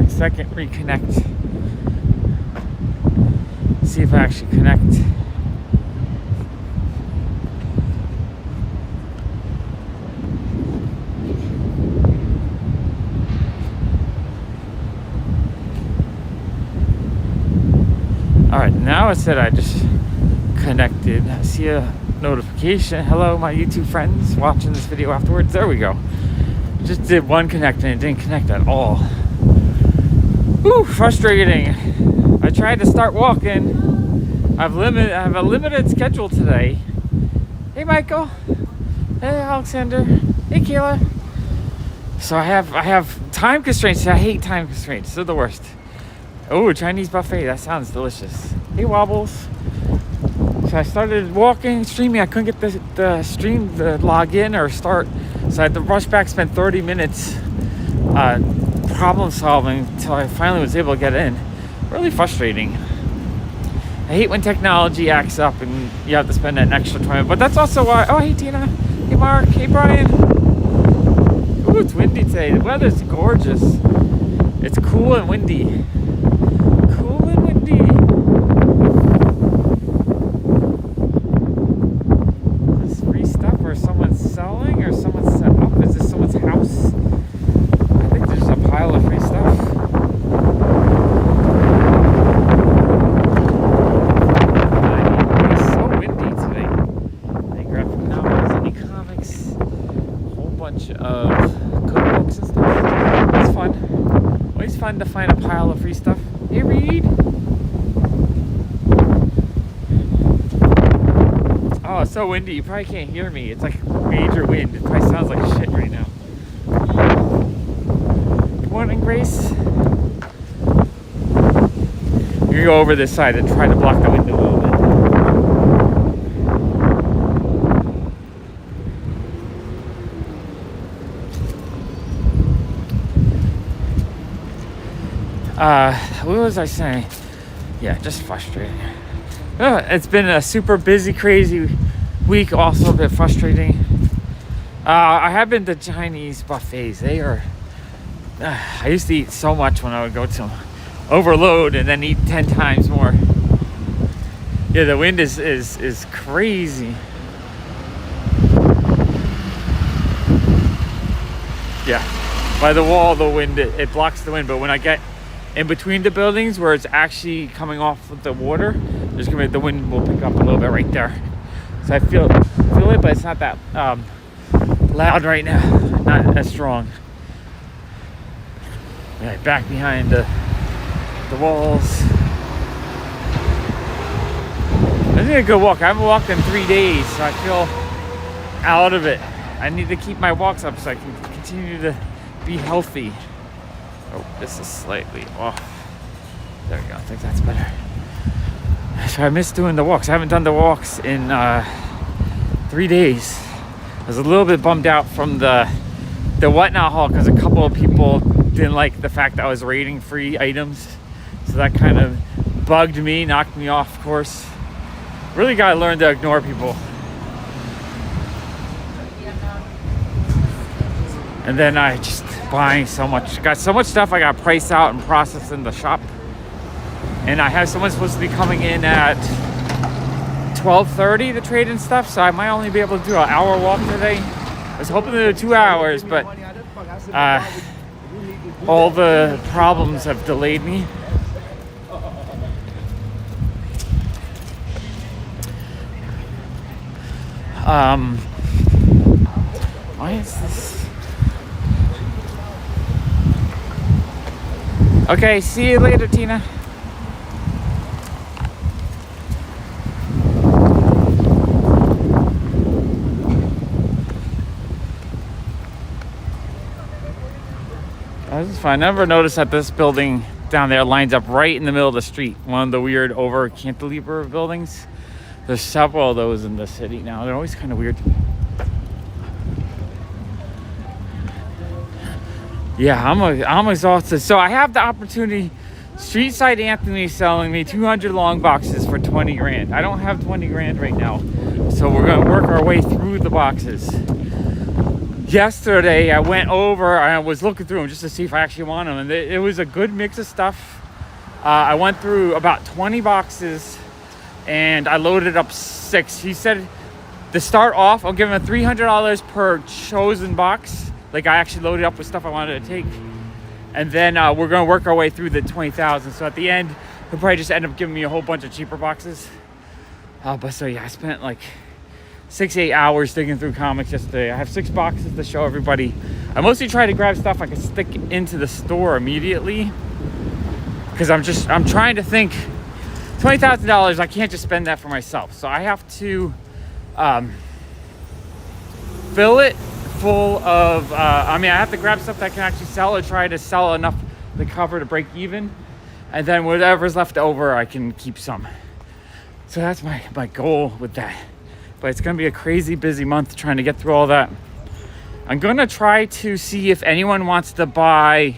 my second reconnect. See if I actually connect. Alright, now it said I just connected. I see a notification. Hello, my YouTube friends watching this video afterwards. There we go. Just did one connect and it didn't connect at all. Whew, frustrating. I tried to start walking. I have a limited schedule today. Hey Michael. Hey Alexander. Hey Kayla. So I have time constraints. I hate time constraints. They're the worst. Oh, Chinese buffet. That sounds delicious. Hey Wobbles. So I started walking, streaming. I couldn't get the stream to log in or start. So I had to rush back, spend 30 minutes problem solving until I finally was able to get in. Really frustrating. I hate when technology acts up and you have to spend an extra time. But that's also why. Oh, hey Tina. Hey Mark. Hey Brian. Ooh, it's windy today. The weather's gorgeous. It's cool and windy. Cool and windy. Is this free stuff or someone's selling or someone's set up? Is this someone's house? I think there's a pile of free stuff. It's so windy today. Any graphic novels, any comics, a whole bunch of cookbooks and stuff. It's fun. Always fun to find a pile of free stuff. Hey Reed. Oh, it's so windy. You probably can't hear me. It's like major wind. It probably sounds like shit right now. Good morning, Grace. You're gonna go over this side and try to block the window a little bit. What was I saying? Yeah, just frustrating. It's been a super busy, crazy week. Also a bit frustrating. I have been to Chinese buffets. They are. I used to eat so much when I would go to them. Overload and then eat 10 times more. Yeah, the wind is crazy. Yeah, by the wall, the wind it blocks the wind. But when I get in between the buildings where it's actually coming off with the water, there's gonna be the wind will pick up a little bit right there. So I feel it, but it's not that loud right now, not as strong. Right back behind the walls. I need a good walk. I haven't walked in 3 days, so I feel out of it. I need to keep my walks up so I can continue to be healthy. Oh, this is slightly off. There we go. I think that's better. So I miss doing the walks. I haven't done the walks in 3 days. I was a little bit bummed out from the whatnot haul because a couple of people didn't like the fact that I was rating free items. So that kind of bugged me, knocked me off course. Really gotta learn to ignore people. And then I just buying so much, got so much stuff I got priced out and processed in the shop. And I have someone supposed to be coming in at 12:30 to trade and stuff, so I might only be able to do an hour walk today. I was hoping to do 2 hours, but all the problems have delayed me. Why is this? Okay, see you later, Tina. This is fine. I never noticed that this building down there lines up right in the middle of the street. One of the weird over cantilever buildings. There's several of those in the city now. They're always kind of weird. Yeah, I'm exhausted. So I have the opportunity. Street Side Anthony's selling me 200 long boxes for 20 grand. I don't have 20 grand right now. So we're going to work our way through the boxes. yesterday I went over, I was looking through them just to see if I actually want them, and it was a good mix of stuff. I went through about 20 boxes and I loaded up 6. He said to start off, I'll give him $300 per chosen box. Like, I actually loaded up with stuff I wanted to take. And then we're going to work our way through the 20,000. So at the end, he'll probably just end up giving me a whole bunch of cheaper boxes. But so yeah, I spent like 6-8 hours digging through comics yesterday. I have 6 boxes to show everybody. I mostly try to grab stuff I can stick into the store immediately, because I'm trying to think, $20,000, I can't just spend that for myself. So I have to fill it full of, I have to grab stuff that I can actually sell, or try to sell enough to cover to break even. And then whatever's left over, I can keep some. So that's my goal with that. But it's going to be a crazy busy month trying to get through all that. I'm going to try to see if anyone wants to buy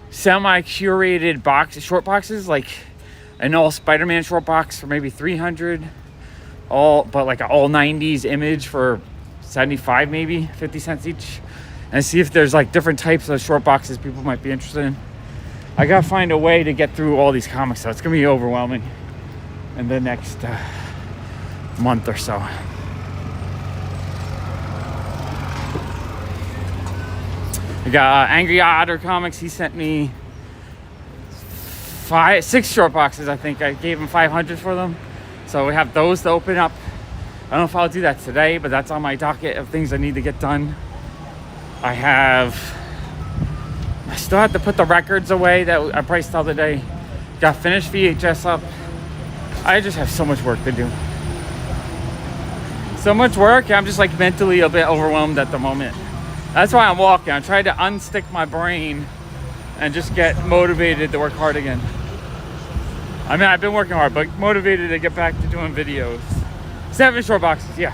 semi-curated short boxes, like an all Spider-Man short box for maybe $300, but like an all 90s image for $75, maybe 50 cents each, and see if there's like different types of short boxes people might be interested in. I gotta find a way to get through all these comics, so it's gonna be overwhelming in the next month or so. We got Angry Otter Comics. He sent me 6 short boxes, I think. I gave him $500 for them. So we have those to open up. I don't know if I'll do that today, but that's on my docket of things I need to get done. I still have to put the records away that I priced the other day. Got finished VHS up. I just have so much work to do. So much work, I'm just like mentally a bit overwhelmed at the moment. That's why I'm walking. I'm trying to unstick my brain and just get motivated to work hard again. I've been working hard, but motivated to get back to doing videos. 7 short boxes, yeah.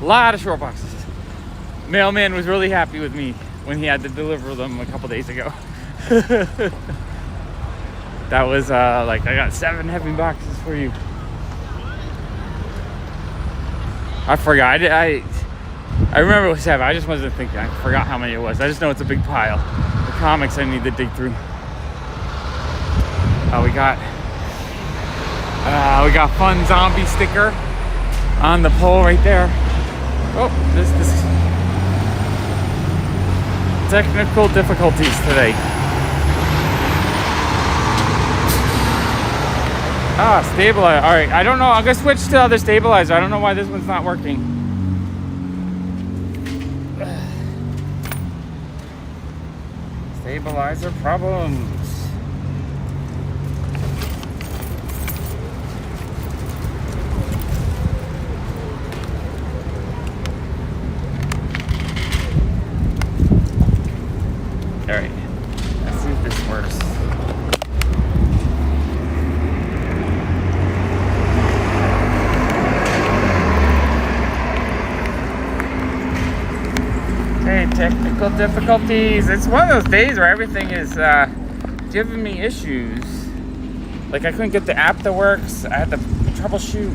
A lot of short boxes. Mailman was really happy with me when he had to deliver them a couple days ago. That was like, I got 7 heavy boxes for you. I forgot. I remember it was 7. I just wasn't thinking. I forgot how many it was. I just know it's a big pile. The comics I need to dig through. We got fun zombie sticker on the pole right there. Oh, this technical difficulties today. Stabilizer. All right, I don't know. I'm gonna switch to the other stabilizer. I don't know why this one's not working. Stabilizer problems. All right, let's see if this works. Technical difficulties. It's one of those days where everything is giving me issues. Like, I couldn't get the app that works. I had to troubleshoot.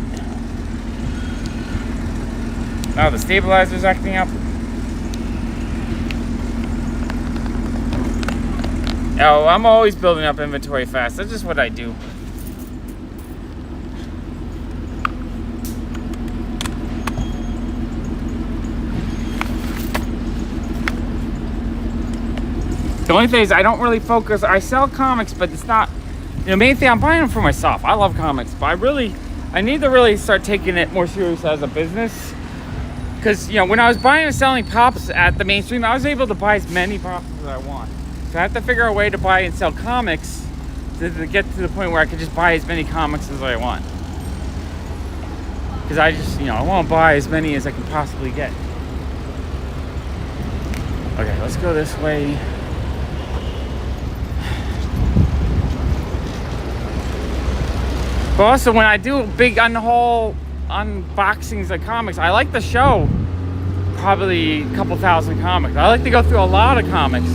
Oh, the stabilizer's acting up. Oh, I'm always building up inventory fast. That's just what I do. The only thing is, I don't really focus. I sell comics, but it's not, the main thing, I'm buying them for myself. I love comics, but I need to really start taking it more serious as a business. Because, when I was buying and selling pops at the mainstream, I was able to buy as many pops as I want. So I have to figure out a way to buy and sell comics to get to the point where I can just buy as many comics as I want. Because I just, I want to buy as many as I can possibly get. Okay, let's go this way. But also, when I do big unhaul unboxings of comics, I like to show probably a couple thousand comics. I like to go through a lot of comics.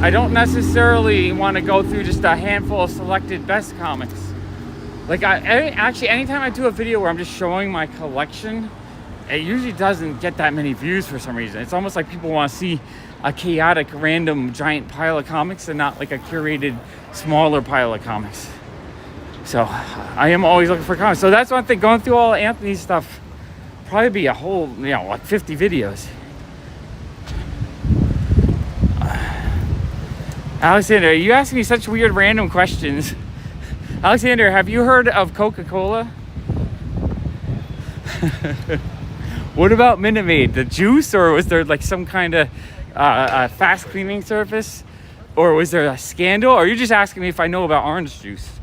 I don't necessarily want to go through just a handful of selected best comics. Like, actually, anytime I do a video where I'm just showing my collection, it usually doesn't get that many views for some reason. It's almost like people want to see a chaotic, random, giant pile of comics and not like a curated, smaller pile of comics. So I am always looking for comics. So that's one thing, going through all Anthony's stuff, probably be a whole, like 50 videos. Alexander, you asking me such weird random questions. Alexander, have you heard of Coca-Cola? What about Minute Maid? The juice, or was there like some kind of fast cleaning service? Or was there a scandal? Or are you just asking me if I know about orange juice?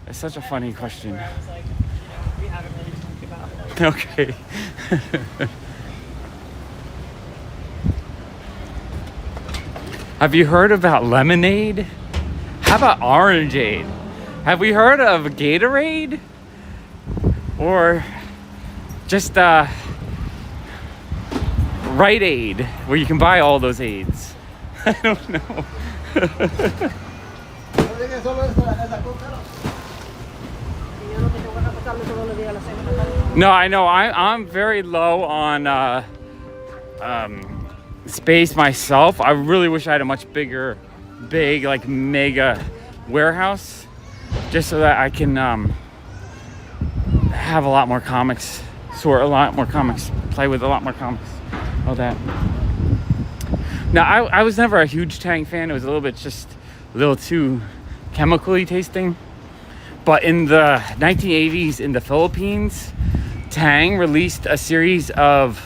That's such a funny question. I was like, we haven't really talked about it. Okay. Have you heard about lemonade? How about orangeade? Have we heard of Gatorade? Or just Rite Aid, where you can buy all those aids? I don't know. No, I know. I'm very low on space myself. I really wish I had a much big, like mega warehouse, just so that I can have a lot more comics, sort a lot more comics, play with a lot more comics, all that. Now, I was never a huge Tang fan. It was just a little too chemically tasting. But in the 1980s in the Philippines, Tang released a series of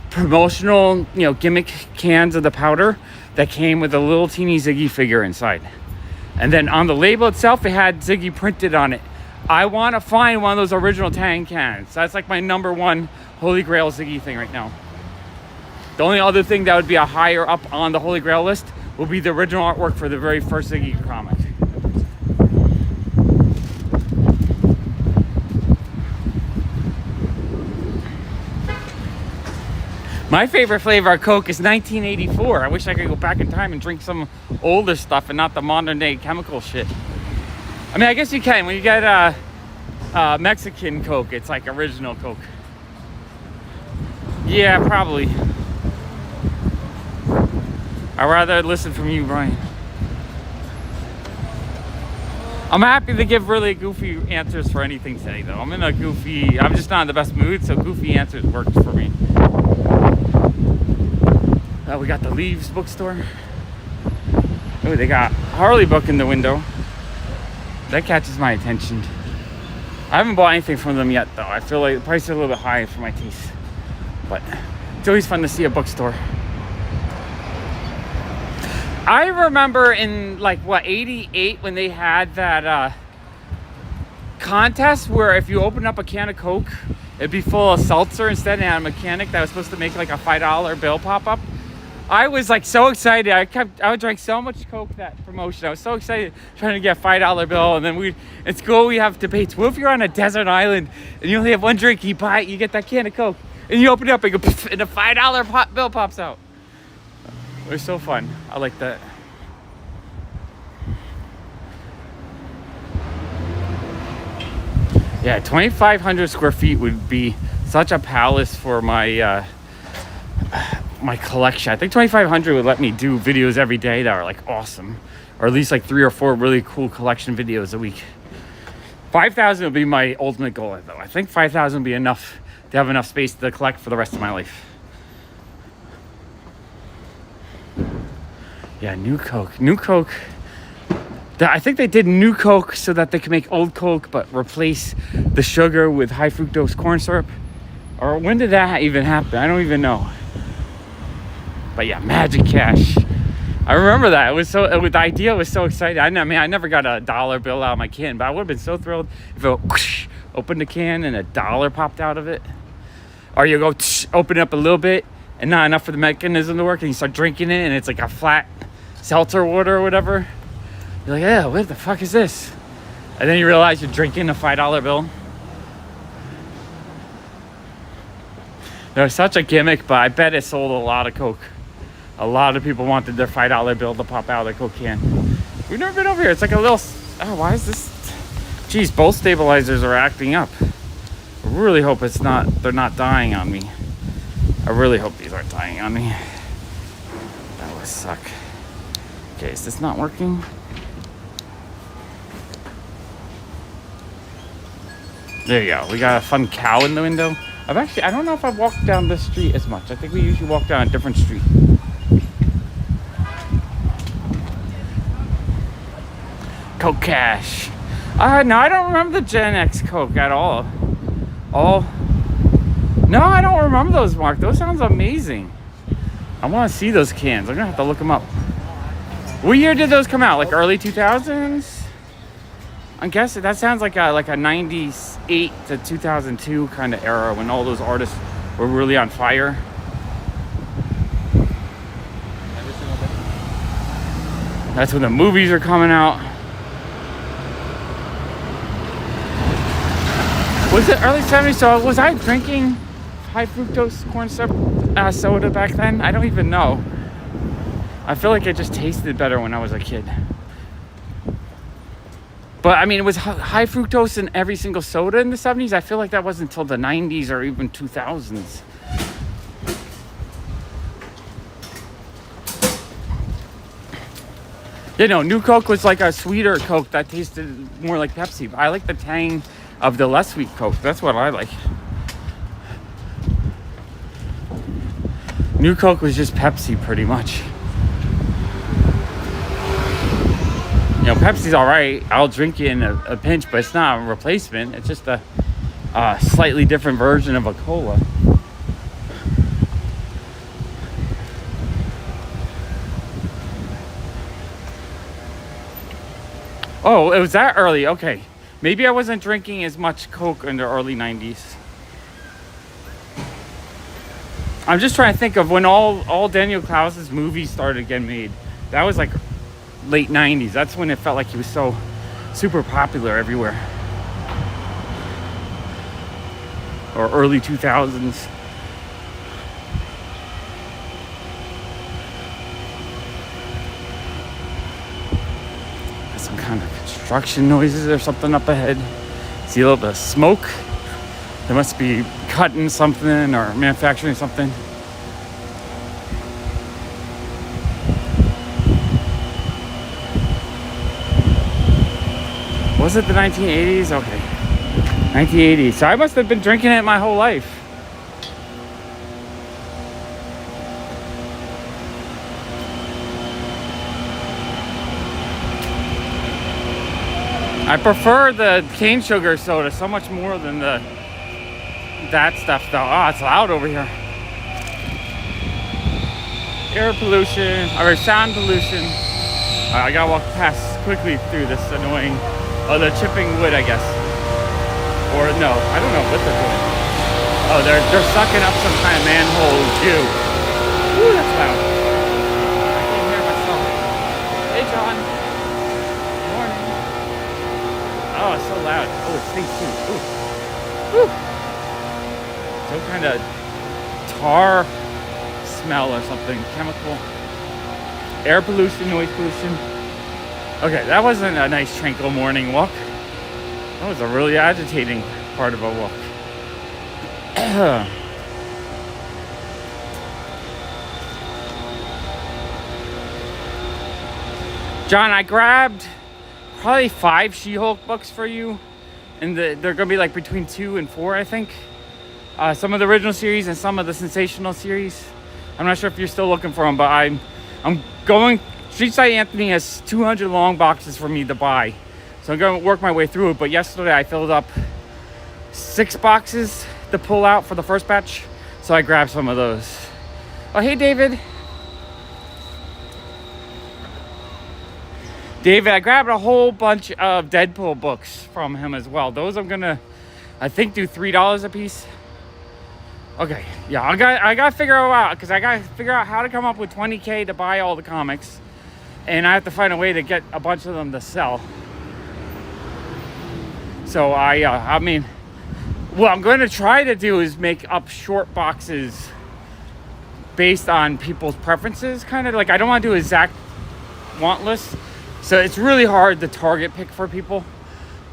promotional, gimmick cans of the powder that came with a little teeny Ziggy figure inside. And then on the label itself, it had Ziggy printed on it. I want to find one of those original Tang cans. That's like my number one Holy Grail Ziggy thing right now. The only other thing that would be a higher up on the Holy Grail list would be the original artwork for the very first Ziggy comic. My favorite flavor of Coke is 1984. I wish I could go back in time and drink some older stuff and not the modern day chemical shit. I mean, I guess you can. When you get Mexican Coke, it's like original Coke. Yeah, probably. I'd rather listen from you, Brian. I'm happy to give really goofy answers for anything today, though. I'm just not in the best mood, so goofy answers worked for me. We got the Leaves bookstore. Oh, they got Harley book in the window. That catches my attention. I haven't bought anything from them yet, though. I feel like the price is a little bit high for my taste. But it's always fun to see a bookstore. I remember in, 88 when they had that contest where if you open up a can of Coke, it'd be full of seltzer instead, and had a mechanic that was supposed to make like a $5 bill pop up. I was so excited. I would drink so much Coke that promotion. I was so excited trying to get a $5 bill. And then in school we have debates. What if you're on a desert island and you only have one drink? You buy it, you get that can of Coke, and you open it up and go, and a $5 bill pops out. It was so fun. I like that. Yeah, 2,500 square feet would be such a palace for my my collection. I think 2,500 would let me do videos every day that are awesome, or at least 3 or 4 really cool collection videos a week. 5,000 would be my ultimate goal, though. I think 5,000 would be enough to have enough space to collect for the rest of my life. Yeah, New Coke. I think they did New Coke so that they could make old Coke but replace the sugar with high fructose corn syrup. Or when did that even happen? I don't even know. But yeah, Magic Cash. I remember that. The idea was so exciting. I never got a $1 bill out of my can, but I would have been so thrilled if it whoosh, opened the can and $1 popped out of it. Or you go open it up a little bit and not enough for the mechanism to work, and you start drinking it and it's like a flat seltzer water or whatever. You're like, yeah, what the fuck is this? And then you realize you're drinking a $5 bill. It was such a gimmick, but I bet it sold a lot of Coke. A lot of people wanted their $5 bill to pop out of the Coke can. We've never been over here. It's like a little... Oh, why is this... Geez, both stabilizers are acting up. I really hope they're not dying on me. I really hope these aren't dying on me. That would suck. Okay, is this not working? There you go. We got a fun cow in the window. I don't know if I've walked down this street as much. I think we usually walk down a different street. Coke Cash. No, I don't remember the Gen X Coke at all. No, I don't remember those, Mark. Those sounds amazing. I want to see those cans. I'm gonna have to look them up. What year did those come out? Like early 2000s? I'm guessing that sounds like a 98 to 2002 kind of era when all those artists were really on fire. That's when the movies are coming out. Was it early 70s? So was I drinking high fructose corn syrup soda back then? I don't even know. I feel like it just tasted better when I was a kid. But I mean, it was high fructose in every single soda in the 70s. I feel like that wasn't until the 90s or even 2000s. You know, New Coke was like a sweeter Coke that tasted more like Pepsi. I like the tang of the less sweet Coke. That's what I like. New Coke was just Pepsi pretty much. You know, Pepsi's all right. I'll drink it in a pinch, but it's not a replacement. It's just a slightly different version of a cola. Oh, it was that early. Okay. Maybe I wasn't drinking as much Coke in the early 90s. I'm just trying to think of when all Daniel Klaus's movies started getting made. That was like late 90s. That's when it felt like he was so super popular everywhere. Or early 2000s. Some kind of construction noises or something up ahead. See a little bit of smoke. They must be cutting something or manufacturing something. Was it the 1980s? Okay. 1980s. So I must have been drinking it my whole life. I prefer the cane sugar soda so much more than that stuff though. Oh, it's loud over here. Air pollution, or sound pollution. I gotta walk past quickly through this annoying, they're chipping wood, I guess. Or no, I don't know what they're doing. Oh, they're sucking up some kind of manhole goo. Ooh, that's loud. I can't hear myself. Hey, John. Morning. Oh, it's so loud. Oh, it stinks too. Ooh. Woo. Some kind of tar smell or something. Chemical. Air pollution, noise pollution. Okay, that wasn't a nice tranquil morning walk. That was a really agitating part of a walk. John, I grabbed probably 5 She-Hulk books for you. And they're going to be like between 2 and 4, I think. Some of the original series and some of the sensational series. I'm not sure if you're still looking for them, but I'm going... Street Side Anthony has 200 long boxes for me to buy. So I'm going to work my way through it. But yesterday I filled up 6 boxes to pull out for the first batch. So I grabbed some of those. Oh, hey, David. David, I grabbed a whole bunch of Deadpool books from him as well. Those I'm going to, I think, do $3 a piece. Okay, yeah, I got to figure it out. Because I got to figure out how to come up with $20K to buy all the comics. And I have to find a way to get a bunch of them to sell. So I mean, what I'm going to try to do is make up short boxes based on people's preferences, kind of. Like, I don't want to do exact want list. So it's really hard to target pick for people.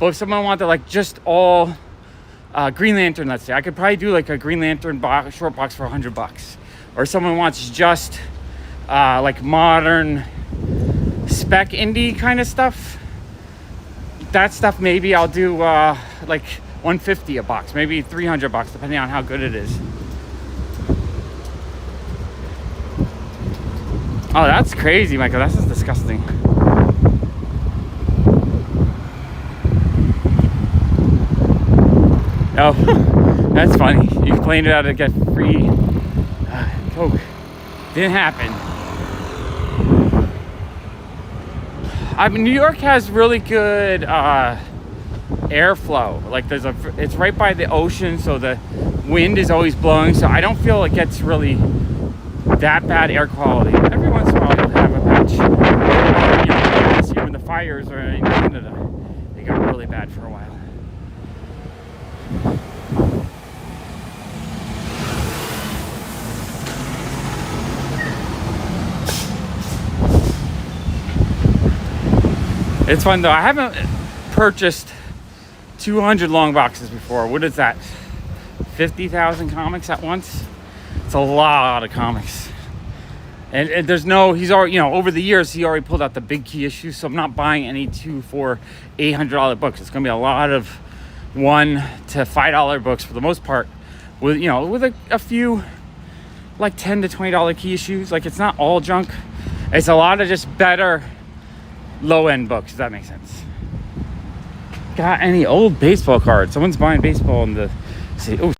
But if someone wanted like just all Green Lantern, let's say. I could probably do like a Green Lantern short box for $100. Or someone wants just like modern spec indie kind of stuff. That stuff maybe I'll do like $150 a box, maybe $300, depending on how good it is. Oh, that's crazy, Michael. That's just disgusting. Oh, that's funny. You complained about it to get free Coke. Didn't happen. I mean, New York has really good airflow. Like it's right by the ocean, so the wind is always blowing. So I don't feel it gets really that bad air quality. Every once in a while, you'll have a patch. You know, this year when the fires are in Canada, they got really bad for a while. It's fun though. I haven't purchased 200 long boxes before. What is that? 50,000 comics at once? It's a lot of comics. And there's no, he's already, you know, over the years, he already pulled out the big key issues. So I'm not buying any $200 for $800 books. It's going to be a lot of $1 to $5 books for the most part. With, you know, with a few like $10 to $20 key issues. Like it's not all junk. It's a lot of just better low-end books, if that makes sense. Got any old baseball cards? Someone's buying baseball in the city. Oh,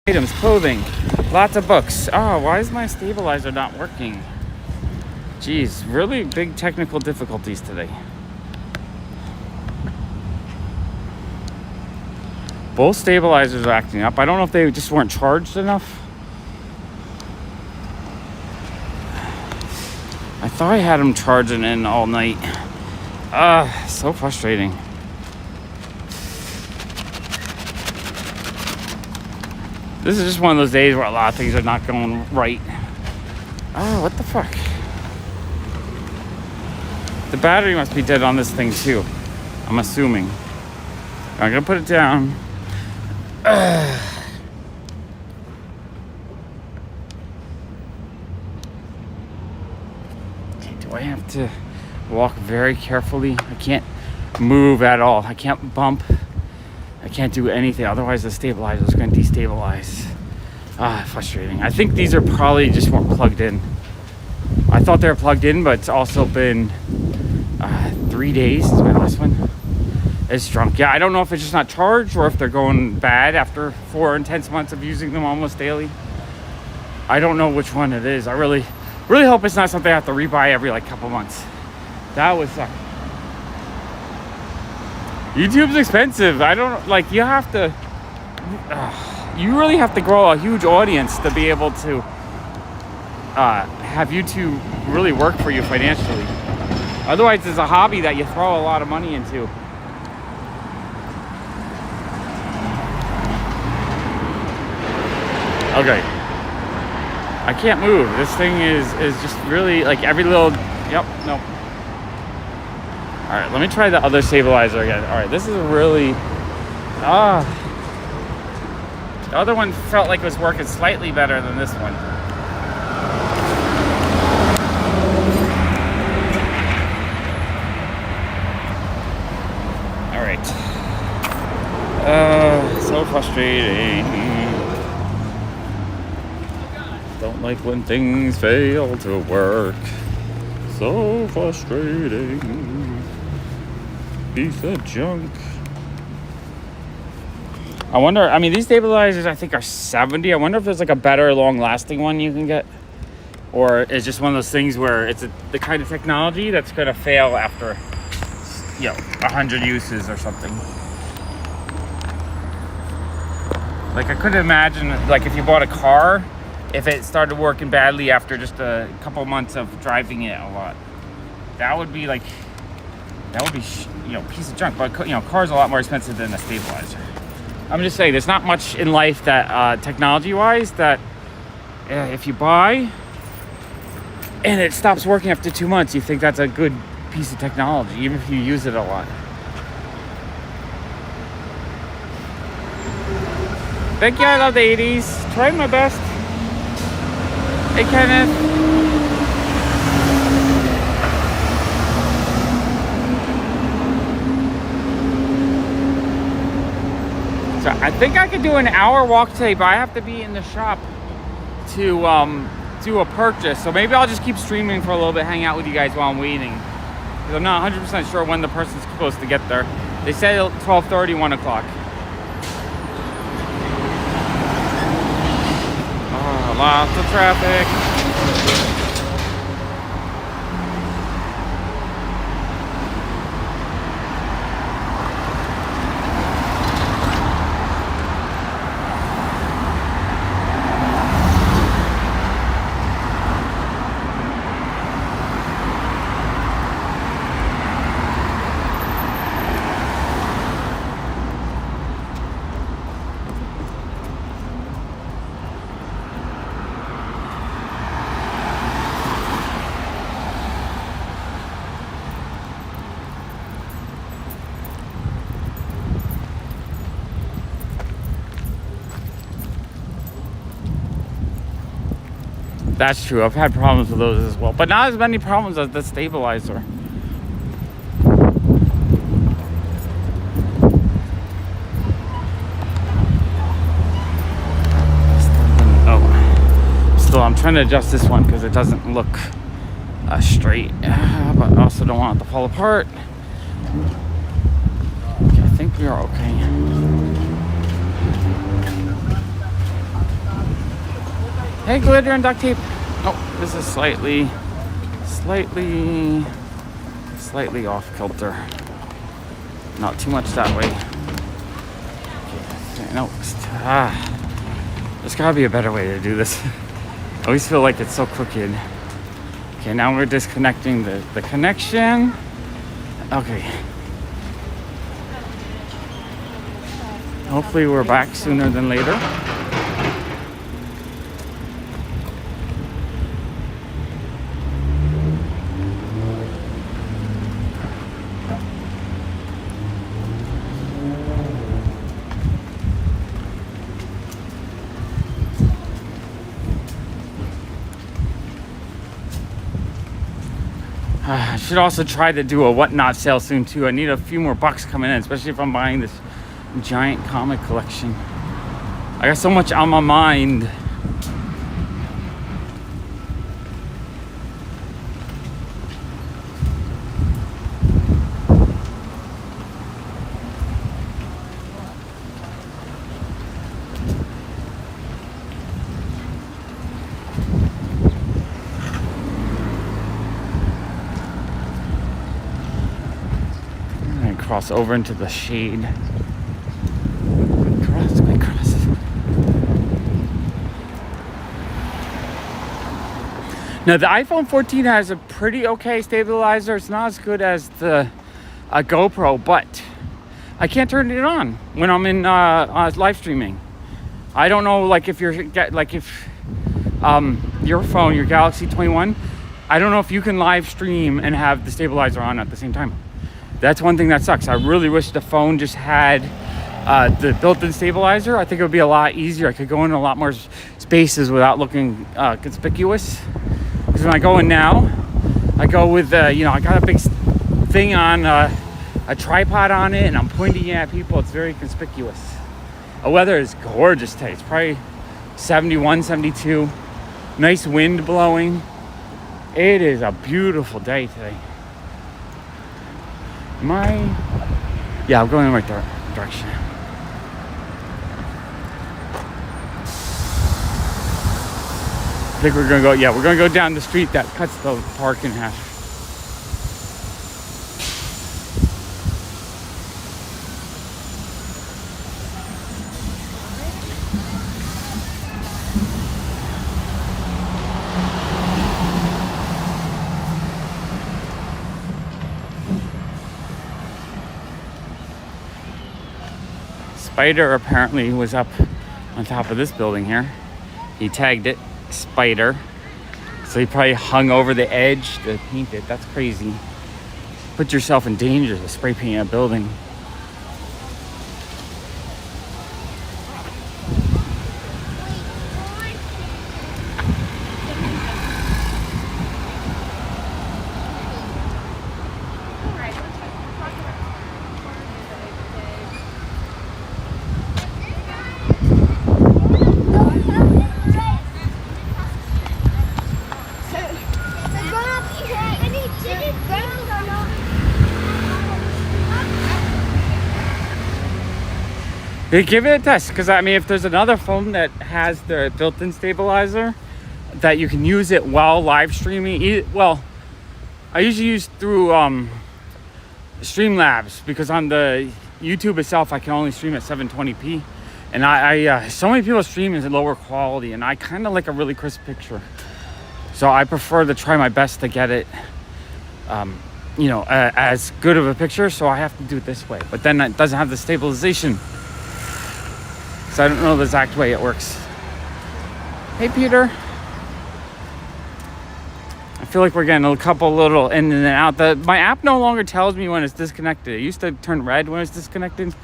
items, clothing, lots of books. Oh, why is my stabilizer not working? Jeez, really big technical difficulties today. Both stabilizers are acting up. I don't know if they just weren't charged enough. I thought I had them charging in all night. So frustrating. This is just one of those days where a lot of things are not going right. Oh, what the fuck? The battery must be dead on this thing too, I'm assuming. I'm gonna put it down. Okay, do I have to walk very carefully? I can't move at all. I can't bump. I can't do anything. Otherwise, the stabilizer is going to destabilize. Frustrating. I think these are probably just weren't plugged in. I thought they were plugged in, but it's also been 3 days since my last one. It's drunk. Yeah, I don't know if it's just not charged or if they're going bad after 4 intense months of using them almost daily. I don't know which one it is. I really hope it's not something I have to rebuy every like couple months. That would suck. YouTube's expensive. I don't like. You have to. You really have to grow a huge audience to be able to have YouTube really work for you financially. Otherwise, it's a hobby that you throw a lot of money into. Okay. I can't move. This thing is just really like every little. Yep. Nope. All right. Let me try the other stabilizer again. All right. This is really. The other one felt like it was working slightly better than this one. All right. So frustrating. Don't like when things fail to work. So frustrating. Piece of junk. I wonder, I mean, these stabilizers I think are 70. I wonder if there's like a better long lasting one you can get. Or it's just one of those things where it's the kind of technology that's going to fail after, 100 uses or something. Like I couldn't imagine, like if you bought a car, if it started working badly after just a couple months of driving it a lot. That would be like, piece of junk. But, cars are a lot more expensive than a stabilizer. I'm just saying, there's not much in life that, technology-wise, that if you buy, and it stops working after 2 months, you think that's a good piece of technology, even if you use it a lot. Thank you, I love the 80s. Tried my best. Hey, Kenneth. So I think I could do an hour walk today, but I have to be in the shop to do a purchase. So maybe I'll just keep streaming for a little bit, hang out with you guys while I'm waiting. Because I'm not 100% sure when the person's supposed to get there. They said 12:30, 1 o'clock. Oh, lots of traffic. That's true. I've had problems with those as well, but not as many problems as the stabilizer. Still, I'm trying to adjust this one because it doesn't look straight, but I also don't want it to fall apart. Okay, I think we are okay. Hey, glitter and duct tape. Oh, this is slightly off kilter. Not too much that way. Okay, no, there's gotta be a better way to do this. I always feel like it's so crooked. Okay, now we're disconnecting the connection. Okay. Hopefully we're back sooner than later. I should also try to do a whatnot sale soon too. I need a few more bucks coming in, especially if I'm buying this giant comic collection. I got so much on my mind. Cross over into the shade. Quick cross. Now the iPhone 14 has a pretty okay stabilizer. It's not as good as the GoPro, but I can't turn it on when I'm in live streaming. I don't know, like if your phone, your Galaxy 21, I don't know if you can live stream and have the stabilizer on at the same time. That's one thing that sucks. I really wish the phone just had the built-in stabilizer. I think it would be a lot easier. I could go in a lot more spaces without looking conspicuous. Because when I go in now, I go with, I got a big thing on, a tripod on it, and I'm pointing it at people. It's very conspicuous. The weather is gorgeous today. It's probably 71, 72. Nice wind blowing. It is a beautiful day today. I'm going in the right direction. I think we're gonna go down the street that cuts the park in half. Spider apparently was up on top of this building here. He tagged it Spider. So he probably hung over the edge to paint it. That's crazy. Put yourself in danger to spray paint a building. They give it a test, because I mean, if there's another phone that has the built-in stabilizer that you can use it while live streaming. Well, I usually use through Streamlabs, because on the YouTube itself I can only stream at 720p, and I so many people stream in lower quality, and I kind of like a really crisp picture, so I prefer to try my best to get it you know, as good of a picture, so I have to do it this way. But then it doesn't have the stabilization, so I don't know the exact way it works. Hey, Peter. I feel like we're getting a couple little in and out. My app no longer tells me when it's disconnected. It used to turn red when it's disconnected.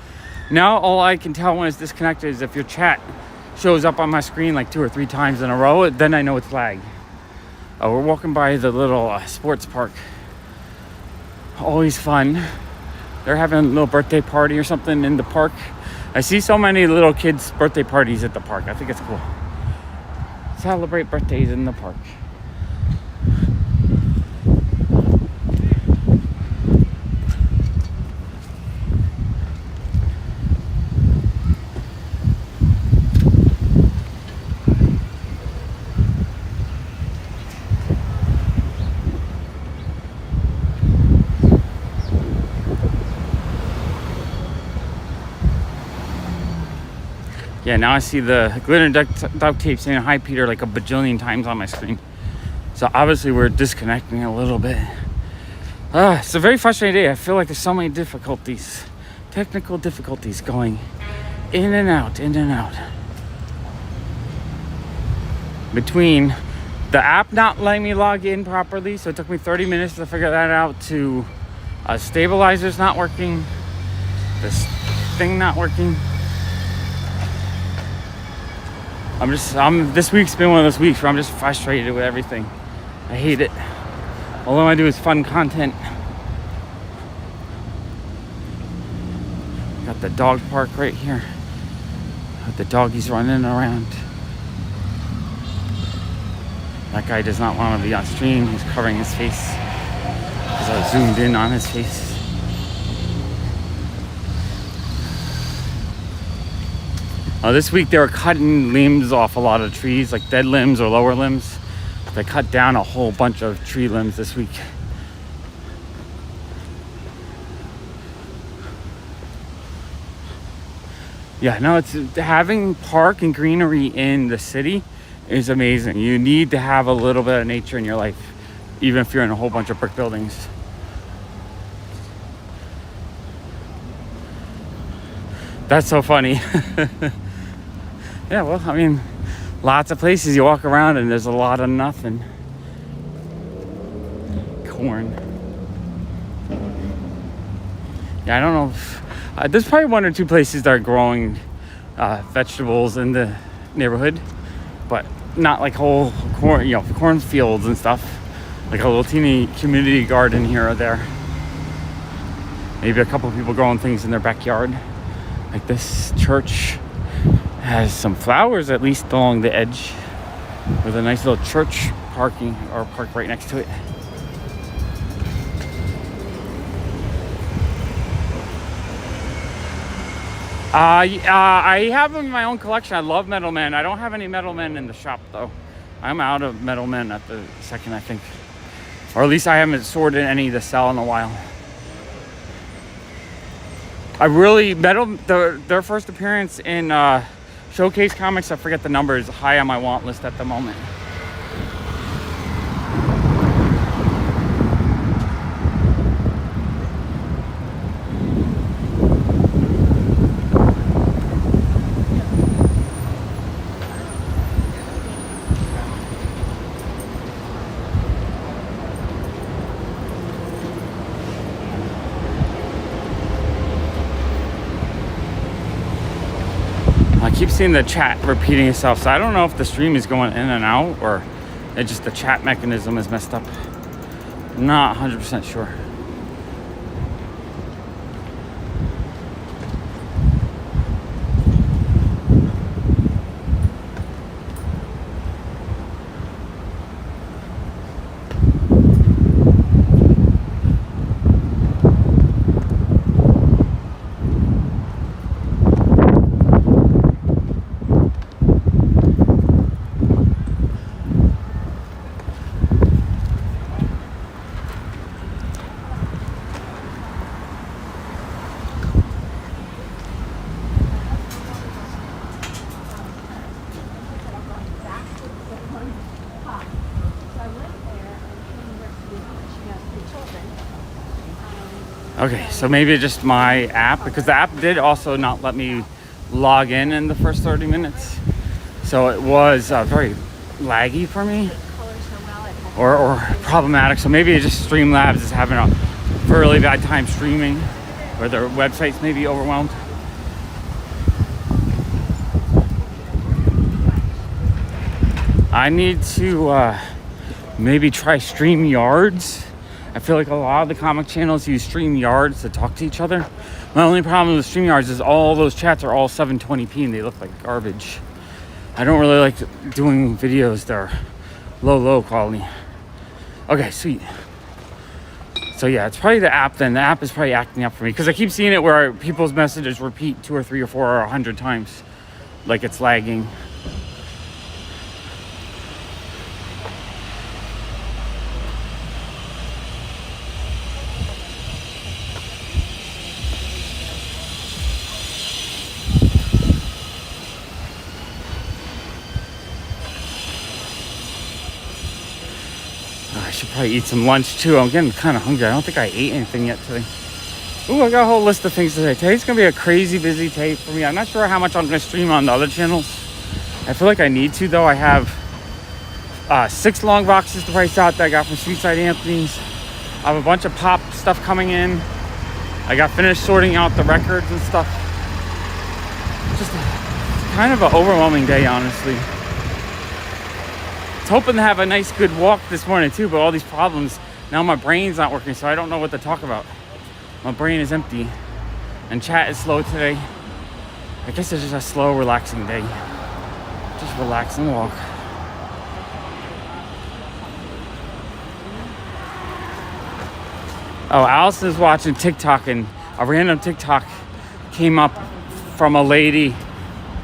Now all I can tell when it's disconnected is if your chat shows up on my screen like 2 or 3 times in a row, then I know it's lag. We're walking by the little sports park. Always fun. They're having a little birthday party or something in the park. I see so many little kids' birthday parties at the park. I think it's cool. Celebrate birthdays in the park. Yeah, now I see the glitter duct tape saying hi Peter like a bajillion times on my screen. So obviously we're disconnecting a little bit. It's a very frustrating day. I feel like there's so many difficulties, technical difficulties going in and out, in and out. Between the app not letting me log in properly, so it took me 30 minutes to figure that out, to stabilizers not working, this thing not working. This week's been one of those weeks where I'm just frustrated with everything. I hate it. All I want to do is fun content. Got the dog park right here with the doggies running around. That guy does not want to be on stream. He's covering his face because I zoomed in on his face. This week they were cutting limbs off a lot of trees, like dead limbs or lower limbs. They cut down a whole bunch of tree limbs this week. Yeah, no, it's having park and greenery in the city is amazing. You need to have a little bit of nature in your life, even if you're in a whole bunch of brick buildings. That's so funny. Yeah, well, I mean, lots of places you walk around and there's a lot of nothing. Corn. Yeah, I don't know if, there's probably 1 or 2 places that are growing vegetables in the neighborhood, but not like whole corn, cornfields and stuff. Like a little teeny community garden here or there. Maybe a couple of people growing things in their backyard. Like this church has some flowers at least along the edge, with a nice little church park right next to it. I have them in my own collection. I love Metal Men. I don't have any Metal Men in the shop though. I'm out of Metal Men at the second, I think, or at least I haven't sorted any to sell in a while. Their first appearance in Showcase Comics, I forget the number, is high on my want list at the moment. seeing the chat repeating itself, so I don't know if the stream is going in and out or it's just the chat mechanism is messed up. Not 100% sure. Okay, so maybe it's just my app, because the app did also not let me log in the first 30 minutes. So it was very laggy for me or problematic. So maybe it's just Streamlabs is having a really bad time streaming, or their websites may be overwhelmed. I need to maybe try StreamYards. I feel like a lot of the comic channels use StreamYards to talk to each other. My only problem with StreamYards is all those chats are all 720p and they look like garbage. I don't really like doing videos that are low quality. Okay, sweet. So yeah, it's probably the app then. The app is probably acting up for me, because I keep seeing it where people's messages repeat 2 or 3 or 4 or 100 times. Like it's lagging. I should probably eat some lunch too. I'm getting kind of hungry. I don't think I ate anything yet today. Ooh, I got a whole list of things today. Today's gonna be a crazy busy day for me. I'm not sure how much I'm gonna stream on the other channels. I feel like I need to though. I have 6 long boxes to price out that I got from Sweetside Anthony's. I have a bunch of pop stuff coming in. I got finished sorting out the records and stuff. Just kind of an overwhelming day, honestly. I was hoping to have a nice good walk this morning too, but all these problems, now my brain's not working, so I don't know what to talk about. My brain is empty and chat is slow today. I guess it's just a slow, relaxing day. Just relax and walk. Oh, Allison's watching TikTok, and a random TikTok came up from a lady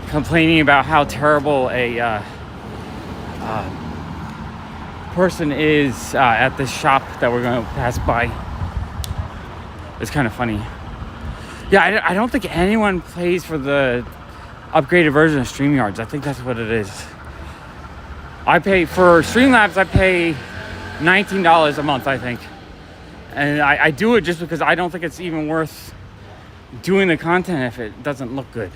complaining about how terrible a person is at this shop that we're going to pass by. It's kind of funny. Yeah, I don't think anyone plays for the upgraded version of StreamYards. I think that's what it is. I pay for Streamlabs. I pay $19 a month, I think, and I do it just because I don't think it's even worth doing the content if it doesn't look good,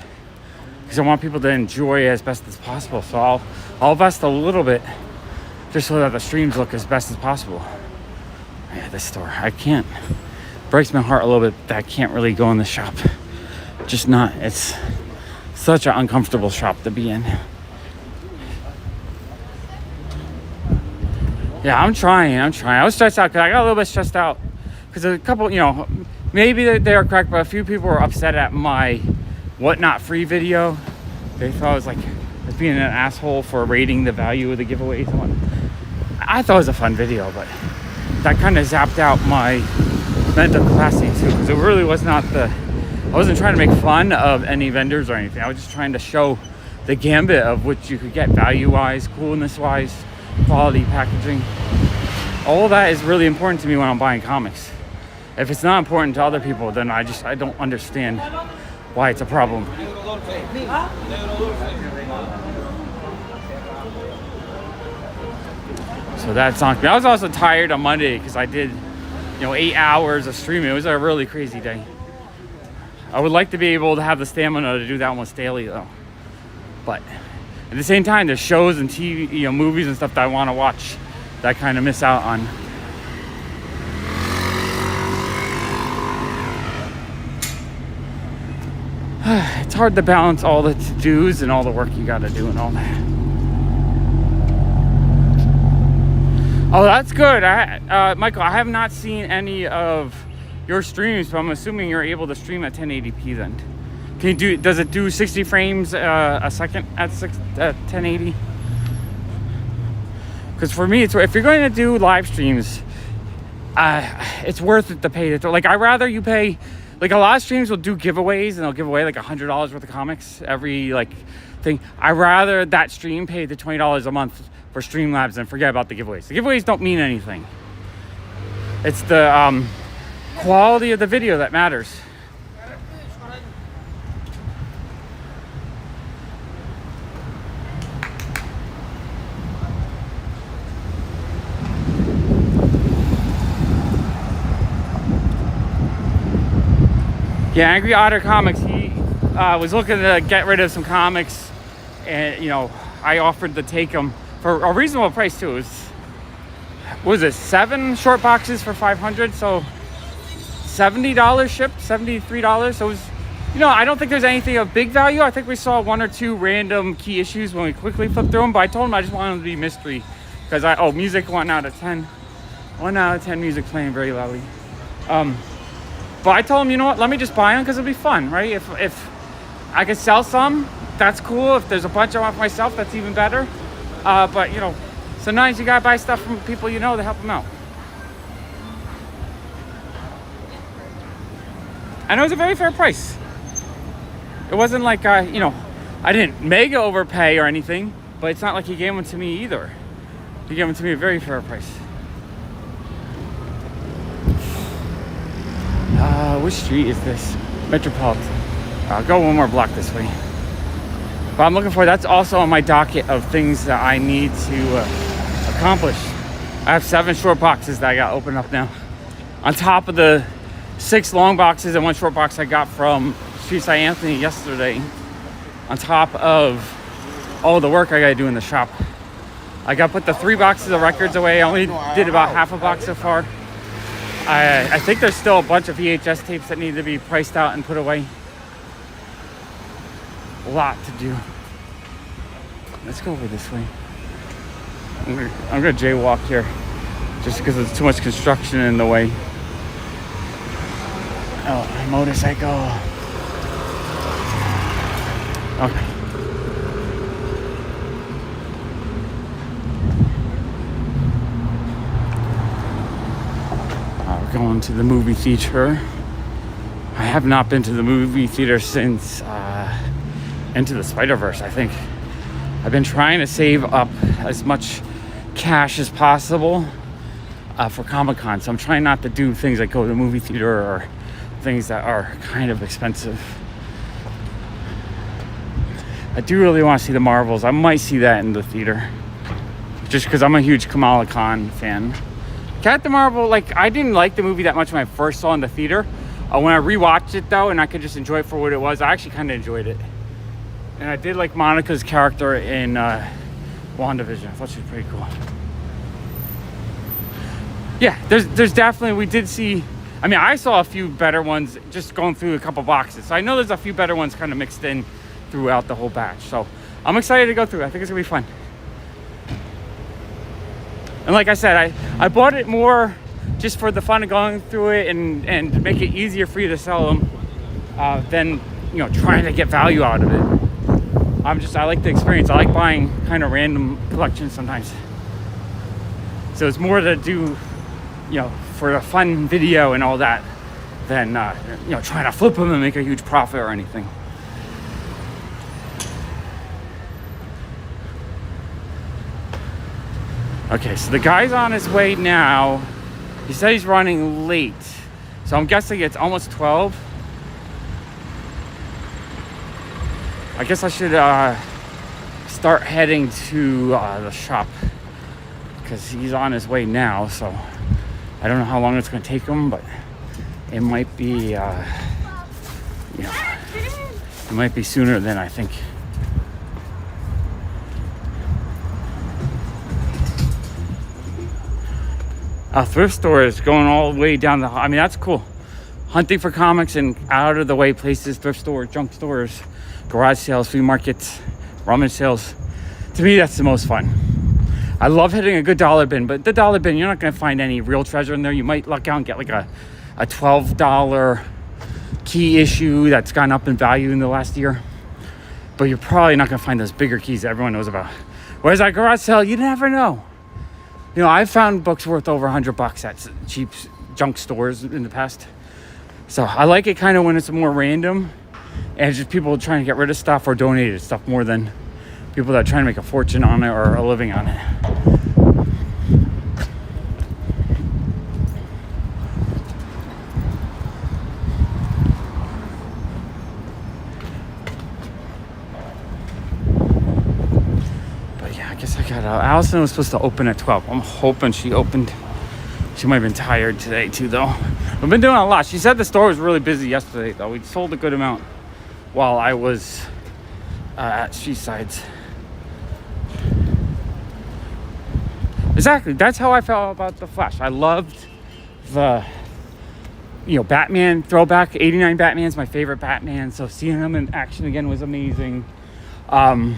because I want people to enjoy it as best as possible. So I'll invest a little bit just so that the streams look as best as possible. Yeah, this store, I can't. Breaks my heart a little bit that I can't really go in the shop. Just not. It's such an uncomfortable shop to be in. Yeah, I'm trying. I was stressed out because I got a little bit stressed out because a couple, maybe they are correct, but a few people were upset at my whatnot free video. They thought I was being an asshole for rating the value of the giveaways and whatnot. I thought it was a fun video, but that kind of zapped out my mental capacity too, because it really was not I wasn't trying to make fun of any vendors or anything. I was just trying to show the gambit of what you could get value-wise, coolness-wise, quality packaging. All that is really important to me when I'm buying comics. If it's not important to other people, then I don't understand why it's a problem. So that's on me. I was also tired on Monday because I did 8 hours of streaming. It was a really crazy day. I would like to be able to have the stamina to do that almost daily though. But at the same time, there's shows and TV, movies and stuff that I want to watch that I kind of miss out on. It's hard to balance all the to-dos and all the work you got to do and all that. Oh, that's good. Michael, I have not seen any of your streams, but I'm assuming you're able to stream at 1080p then. Can you do? Does it do 60 frames a second at 1080? Because for me, it's, if you're going to do live streams, it's worth it to pay. Like, I'd rather you pay. Like, a lot of streams will do giveaways, and they'll give away like $100 worth of comics every like thing. I'd rather that stream pay the $20 a month for Streamlabs and forget about the giveaways. The giveaways don't mean anything. It's the quality of the video that matters. Yeah, Angry Otter Comics, he was looking to get rid of some comics, and you know, I offered to take them for a reasonable price too. It was it 7 short boxes for $500, so $70 shipped, $73. So it was, you know, I don't think there's anything of big value. I think we saw 1 or 2 random key issues when we quickly flipped through them, but I told him I just wanted them to be mystery, because music 1 out of 10. 1 out of 10 music playing very loudly. But I told him, you know what, let me just buy them because it'll be fun, right? If I could sell some, that's cool. If there's a bunch I want for myself, that's even better. But, you know, sometimes you gotta buy stuff from people you know to help them out. And it was a very fair price. It wasn't like, you know, I didn't mega overpay or anything, but it's not like he gave them to me either. He gave them to me at a very fair price. Which street is this? Metropolitan. I'll go 1 more block this way. But I'm looking for, that's also on my docket of things that I need to accomplish. I have 7 short boxes that I got open up now. On top of the 6 long boxes and 1 short box I got from Street Side Anthony yesterday. On top of all the work I gotta do in the shop. I got put the 3 boxes of records away. I only did about half a box so far. I think there's still a bunch of VHS tapes that need to be priced out and put away. A lot to do. Let's go over this way. I'm gonna jaywalk here just because there's too much construction in the way. Oh, motorcycle. Okay. Going to the movie theater. I have not been to the movie theater since Into the Spider-Verse, I think. I've been trying to save up as much cash as possible for Comic-Con, so I'm trying not to do things like go to the movie theater or things that are kind of expensive. I do really want to see the Marvels. I might see that in the theater, just because I'm a huge Kamala Khan fan. Captain Marvel, like, I didn't like the movie that much when I first saw it in the theater. When I rewatched it though, and I could just enjoy it for what it was, I actually kind of enjoyed it. And I did like Monica's character in WandaVision. I thought she was pretty cool. Yeah, there's definitely, we did see, I mean, I saw a few better ones just going through a couple boxes. So I know there's a few better ones kind of mixed in throughout the whole batch. So I'm excited to go through. I think it's gonna be fun. And like I said, I bought it more just for the fun of going through it and make it easier for you to sell them than, you know, trying to get value out of it. I like the experience. I like buying kind of random collections sometimes. So it's more to do, you know, for a fun video and all that than, you know, trying to flip them and make a huge profit or anything. Okay, so the guy's on his way now. He said he's running late. So I'm guessing it's almost 12. I guess I should start heading to the shop because he's on his way now. So I don't know how long it's going to take him, but it might be, you know, it might be sooner than I think. Our thrift store is going all the way down the, I mean, that's cool. hunting for comics in out of the way places, thrift stores, junk stores, garage sales, flea markets, rummage sales. To me, that's the most fun. I love hitting a good dollar bin, but the dollar bin, you're not going to find any real treasure in there. You might luck out and get like a $12 key issue that's gone up in value in the last year. But you're probably not going to find those bigger keys that everyone knows about. Whereas at garage sale, you never know. You know, I've found books worth over $100 at cheap junk stores in the past. So I like it kind of when it's more random and it's just people trying to get rid of stuff or donated stuff more than people that are trying to make a fortune on it or a living on it. But yeah, I guess I got out. Allison was supposed to open at 12. I'm hoping she opened. She might have been tired today too, though. We've been doing a lot. She said the store was really busy yesterday, though. We sold a good amount while I was at Streetside's. Exactly. That's how I felt about the Flash. I loved the, Batman throwback. 89 Batman's my favorite Batman. So seeing him in action again was amazing. I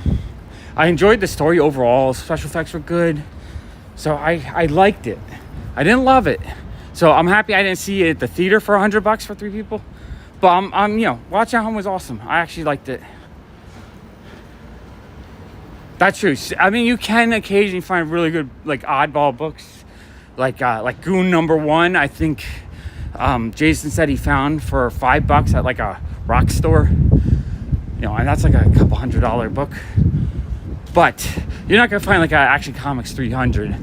enjoyed the story overall. Special effects were good. So I liked it. I didn't love it. So I'm happy I didn't see it at the theater for $100 for 3 people. But I'm Watching at home was awesome. I actually liked it. That's true. I mean, you can occasionally find really good, like, oddball books, like Goon #1. I think Jason said he found for $5 at like a rock store. And that's like a couple $100 book. But you're not gonna find like a Action Comics 300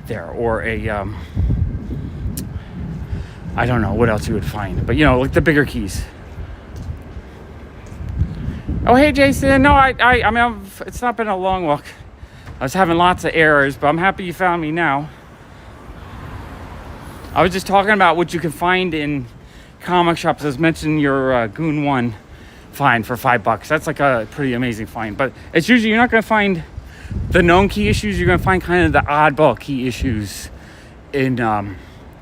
there, or a I don't know what else you would find, but like the bigger keys. Oh, hey, Jason. No, I mean, it's not been a long walk. I was having lots of errors, but I'm happy you found me now. I was just talking about what you can find in comic shops. I was mentioning your Goon 1 find for $5. That's like a pretty amazing find. But it's usually, you're not going to find the known key issues. You're going to find kind of the oddball key issues in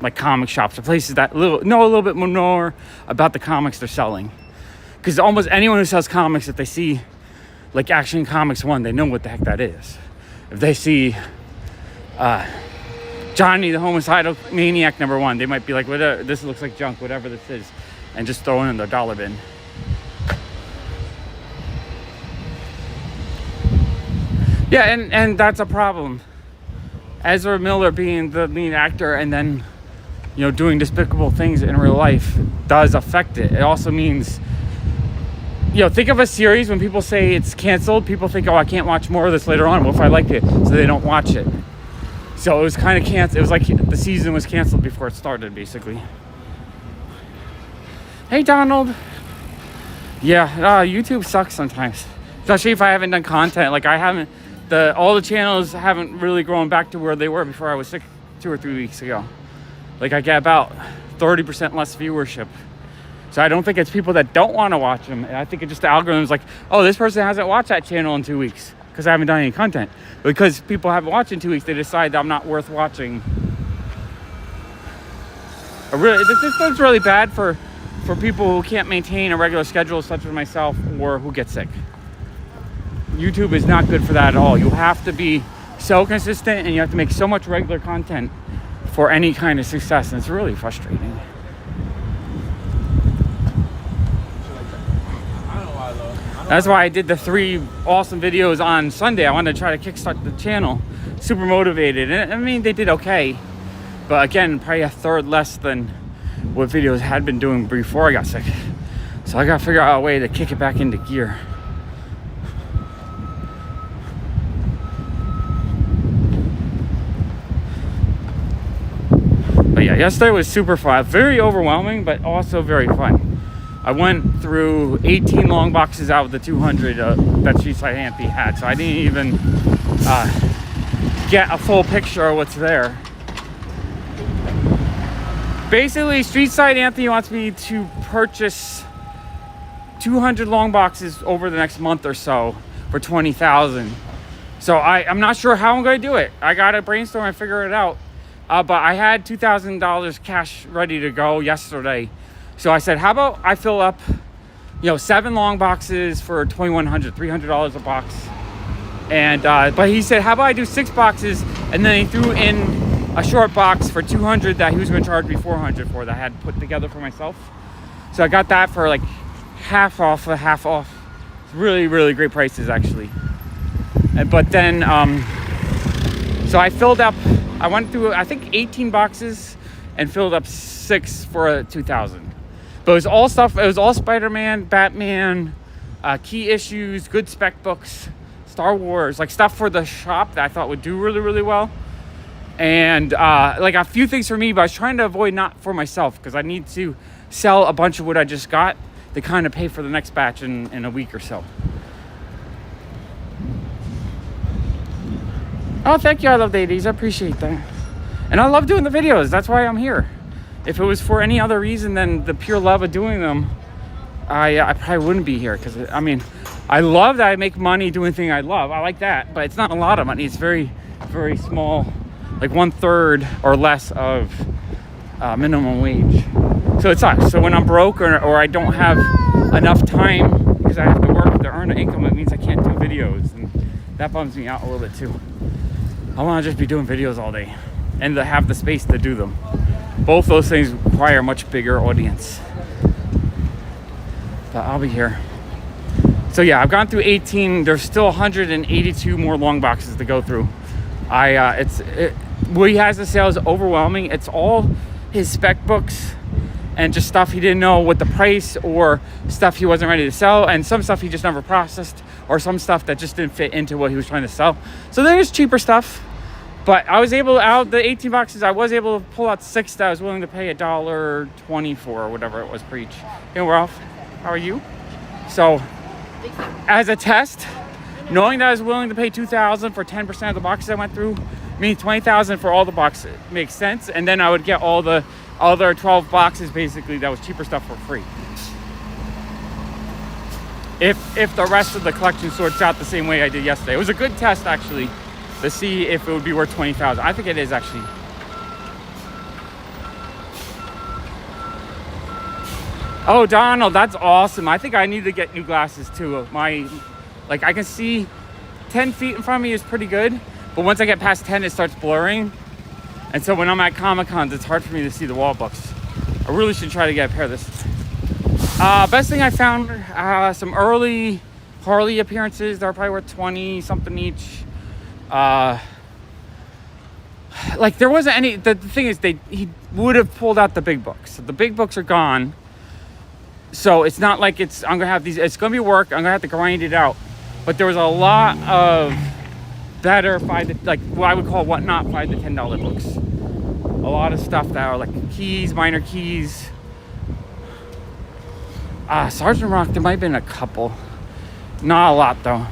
like comic shops or places that know a little bit more about the comics they're selling. Because almost anyone who sells comics, if they see like Action Comics 1, they know what the heck that is. If they see Johnny the Homicidal Maniac #1, they might be like, whatever, this looks like junk, whatever this is, and just throw it in their dollar bin. Yeah, and that's a problem. Ezra Miller being the lead actor and then, doing despicable things in real life does affect it. It also means, think of a series when people say it's canceled, people think, oh, I can't watch more of this later on. What if I like it? So they don't watch it. So it was kind of canceled. It was like the season was canceled before it started, basically. Hey, Donald. Yeah, YouTube sucks sometimes. Especially if I haven't done content. Like all the channels haven't really grown back to where they were before I was sick 2 or 3 weeks ago. Like I get about 30% less viewership. So I don't think it's people that don't want to watch them. I think it's just the algorithm's like, oh, this person hasn't watched that channel in 2 weeks because I haven't done any content. Because people haven't watched in 2 weeks, they decide that I'm not worth watching. This system's really bad for people who can't maintain a regular schedule, such as myself, or who get sick. YouTube is not good for that at all. You have to be so consistent and you have to make so much regular content for any kind of success, and it's really frustrating. That's why I did the 3 awesome videos on Sunday. I wanted to try to kickstart the channel. Super motivated. And I mean, they did okay. But again, probably a third less than what videos had been doing before I got sick. So I got to figure out a way to kick it back into gear. But yeah, yesterday was super fun. Very overwhelming, but also very fun. I went through 18 long boxes out of the 200 that Streetside Ampy had, so I didn't even get a full picture of what's there. Basically, Streetside Anthony wants me to purchase 200 long boxes over the next month or so for $20,000. So I'm not sure how I'm going to do it. I got to brainstorm and figure it out. But I had $2,000 cash ready to go yesterday So I said, how about I fill up, 7 long boxes for $2,100, $300 a box. And but he said, how about I do 6 boxes, and then he threw in a short box for $200 that he was going to charge me $400 for, that I had put together for myself. So I got that for like half off. It's really, really great prices actually. But then, so I filled up. I went through, I think, 18 boxes and filled up 6 for $2,000. But it was all stuff. It was all Spider-Man, Batman, key issues, good spec books, Star Wars, like stuff for the shop that I thought would do really, really well. And like a few things for me, but I was trying to avoid not for myself, because I need to sell a bunch of what I just got to kind of pay for the next batch in a week or so. Oh, thank you. I love ladies. I appreciate that. And I love doing the videos. That's why I'm here. If it was for any other reason than the pure love of doing them, I probably wouldn't be here. Because, I mean, I love that I make money doing things I love. I like that. But it's not a lot of money. It's very, very small. Like 1/3 or less of minimum wage. So it sucks. So when I'm broke or I don't have enough time because I have to work to earn an income, it means I can't do videos. And that bums me out a little bit too. I want to just be doing videos all day and to have the space to do them. Both those things require a much bigger audience. But I'll be here. So yeah, I've gone through 18. There's still 182 more long boxes to go through. What he has to sell is overwhelming. It's all his spec books and just stuff he didn't know what the price, or stuff he wasn't ready to sell, and some stuff he just never processed, or some stuff that just didn't fit into what he was trying to sell. So there's cheaper stuff. But I was able, out of the 18 boxes, I was able to pull out 6 that I was willing to pay $1.20 for, or whatever it was per each. Hey, Ralph, how are you? So, as a test, knowing that I was willing to pay $2,000 for 10% of the boxes I went through, means $20,000 for all the boxes. Makes sense. And then I would get all the other 12 boxes, basically, that was cheaper stuff for free. If the rest of the collection sorts out the same way I did yesterday. It was a good test, actually, to see if it would be worth $20,000. I think it is, actually. Oh, Donald, that's awesome. I think I need to get new glasses too. Like, I can see 10 feet in front of me is pretty good, but once I get past 10, it starts blurring. And so when I'm at Comic-Cons, it's hard for me to see the wall books. I really should try to get a pair of this. Best thing I found, some early Harley appearances. They're probably worth 20 something each. Like, there wasn't any. The thing is, he would have pulled out the big books. So the big books are gone. So it's not like I'm gonna have these. It's gonna be work. I'm gonna have to grind it out. But there was a lot of better like what I would call whatnot $5 to $10 books. A lot of stuff that are like keys, minor keys. Sergeant Rock, there might have been a couple. Not a lot though.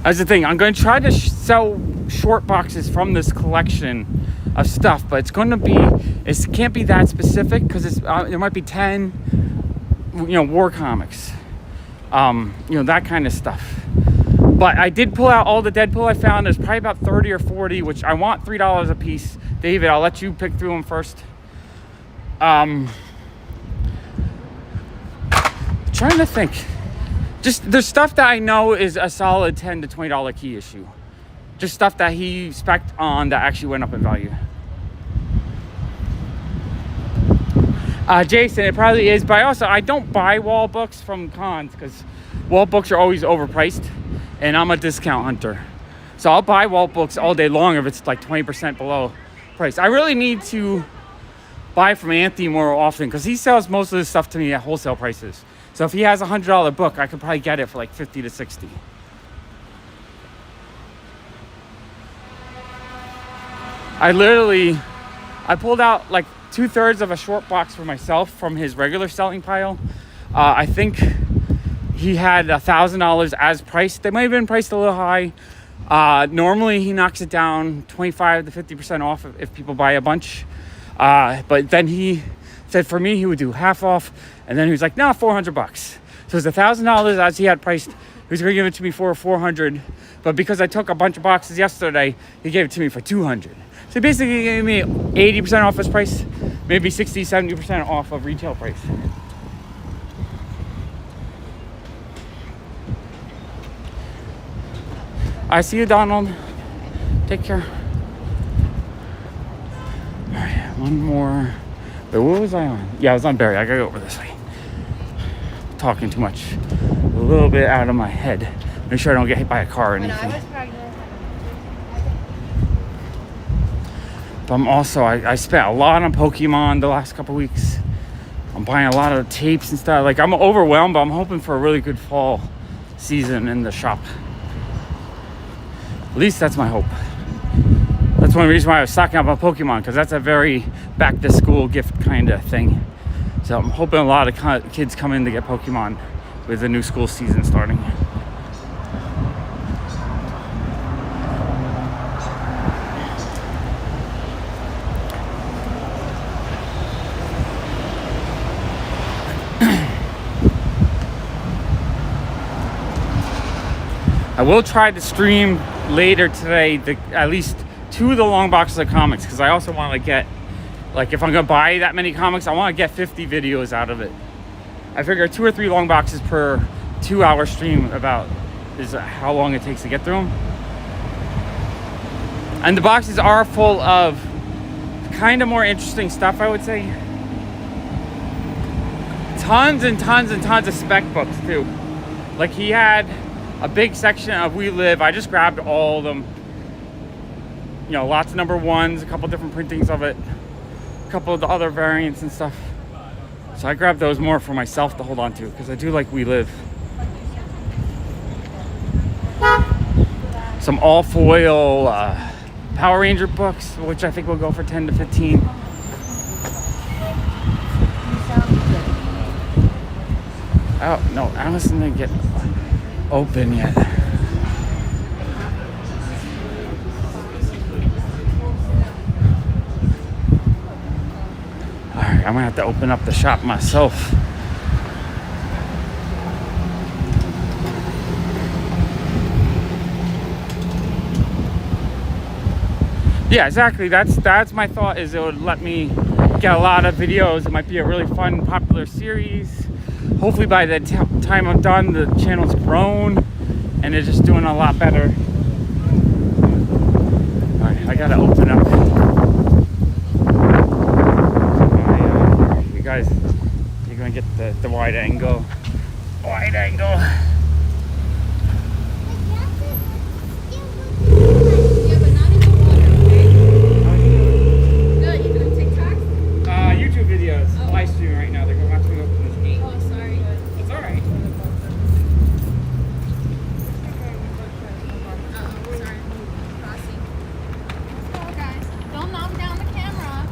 That's the thing. I'm going to try to sell short boxes from this collection of stuff, but it can't be that specific, because there might be 10, war comics, that kind of stuff. But I did pull out all the Deadpool I found. There's probably about 30 or 40, which I want $3 a piece. David, I'll let you pick through them first. Trying to think. Just there's stuff that I know is a solid $10 to $20 key issue. Just stuff that he spec'd on that actually went up in value. Jason, it probably is, but I don't buy wall books from cons, because wall books are always overpriced, and I'm a discount hunter. So I'll buy wall books all day long if it's like 20% below price. I really need to buy from Anthony more often, because he sells most of this stuff to me at wholesale prices. So if he has a $100 book, I could probably get it for like 50 to 60. I pulled out like 2/3 of a short box for myself from his regular selling pile. I think he had $1,000 as priced. They might have been priced a little high. Normally he knocks it down 25 to 50% off if people buy a bunch. But then he said for me he would do half off, and then he was like, no, $400. So it's $1,000 as he had priced. He was going to give it to me for $400, but because I took a bunch of boxes yesterday, he gave it to me for $200. So he basically gave me 80% off his price. maybe 60-70% off of retail price. I see you, Donald. Take care. All right, one more. But what was I on? Yeah, I was on Barry. I gotta go over this way. Talking too much. A little bit out of my head. Make sure I don't get hit by a car or anything. When I was pregnant. But I'm also, I spent a lot on Pokemon the last couple weeks. I'm buying a lot of tapes and stuff. Like, I'm overwhelmed, but I'm hoping for a really good fall season in the shop. At least that's my hope. That's one reason why I was stocking up on Pokemon, because that's a very back to school gift kind of thing. So I'm hoping a lot of kids come in to get Pokemon with the new school season starting. I will try to stream later today at least 2 of the long boxes of comics, because I also want to get, like, if I'm gonna buy that many comics, I want to get 50 videos out of it. I figure 2 or 3 long boxes per 2-hour stream about is how long it takes to get through them. And the boxes are full of kind of more interesting stuff, I would say. Tons and tons and tons of spec books too. Like, he had a big section of We Live. I just grabbed all of them. You know, lots of number 1s, a couple different printings of it, a couple of the other variants and stuff. So I grabbed those more for myself to hold on to, because I do like We Live. Some all foil Power Ranger books, which I think will go for 10 to 15. Oh no, Allison didn't get open yet. Alright, I'm gonna have to open up the shop myself. Yeah, exactly. That's my thought, is it would let me get a lot of videos. It might be a really fun, popular series. Hopefully by the time I'm done, the channel's grown and it's just doing a lot better. All right, I gotta open up. You guys, you're gonna get the wide angle. Wide angle. Yeah, but not in the water, okay? Good, you doing TikToks? YouTube videos. Oh. Live streaming right now. They're going to open this gate. Oh, sorry. It's all right. Sorry. Crossing. Oh, guys, don't knock down the camera.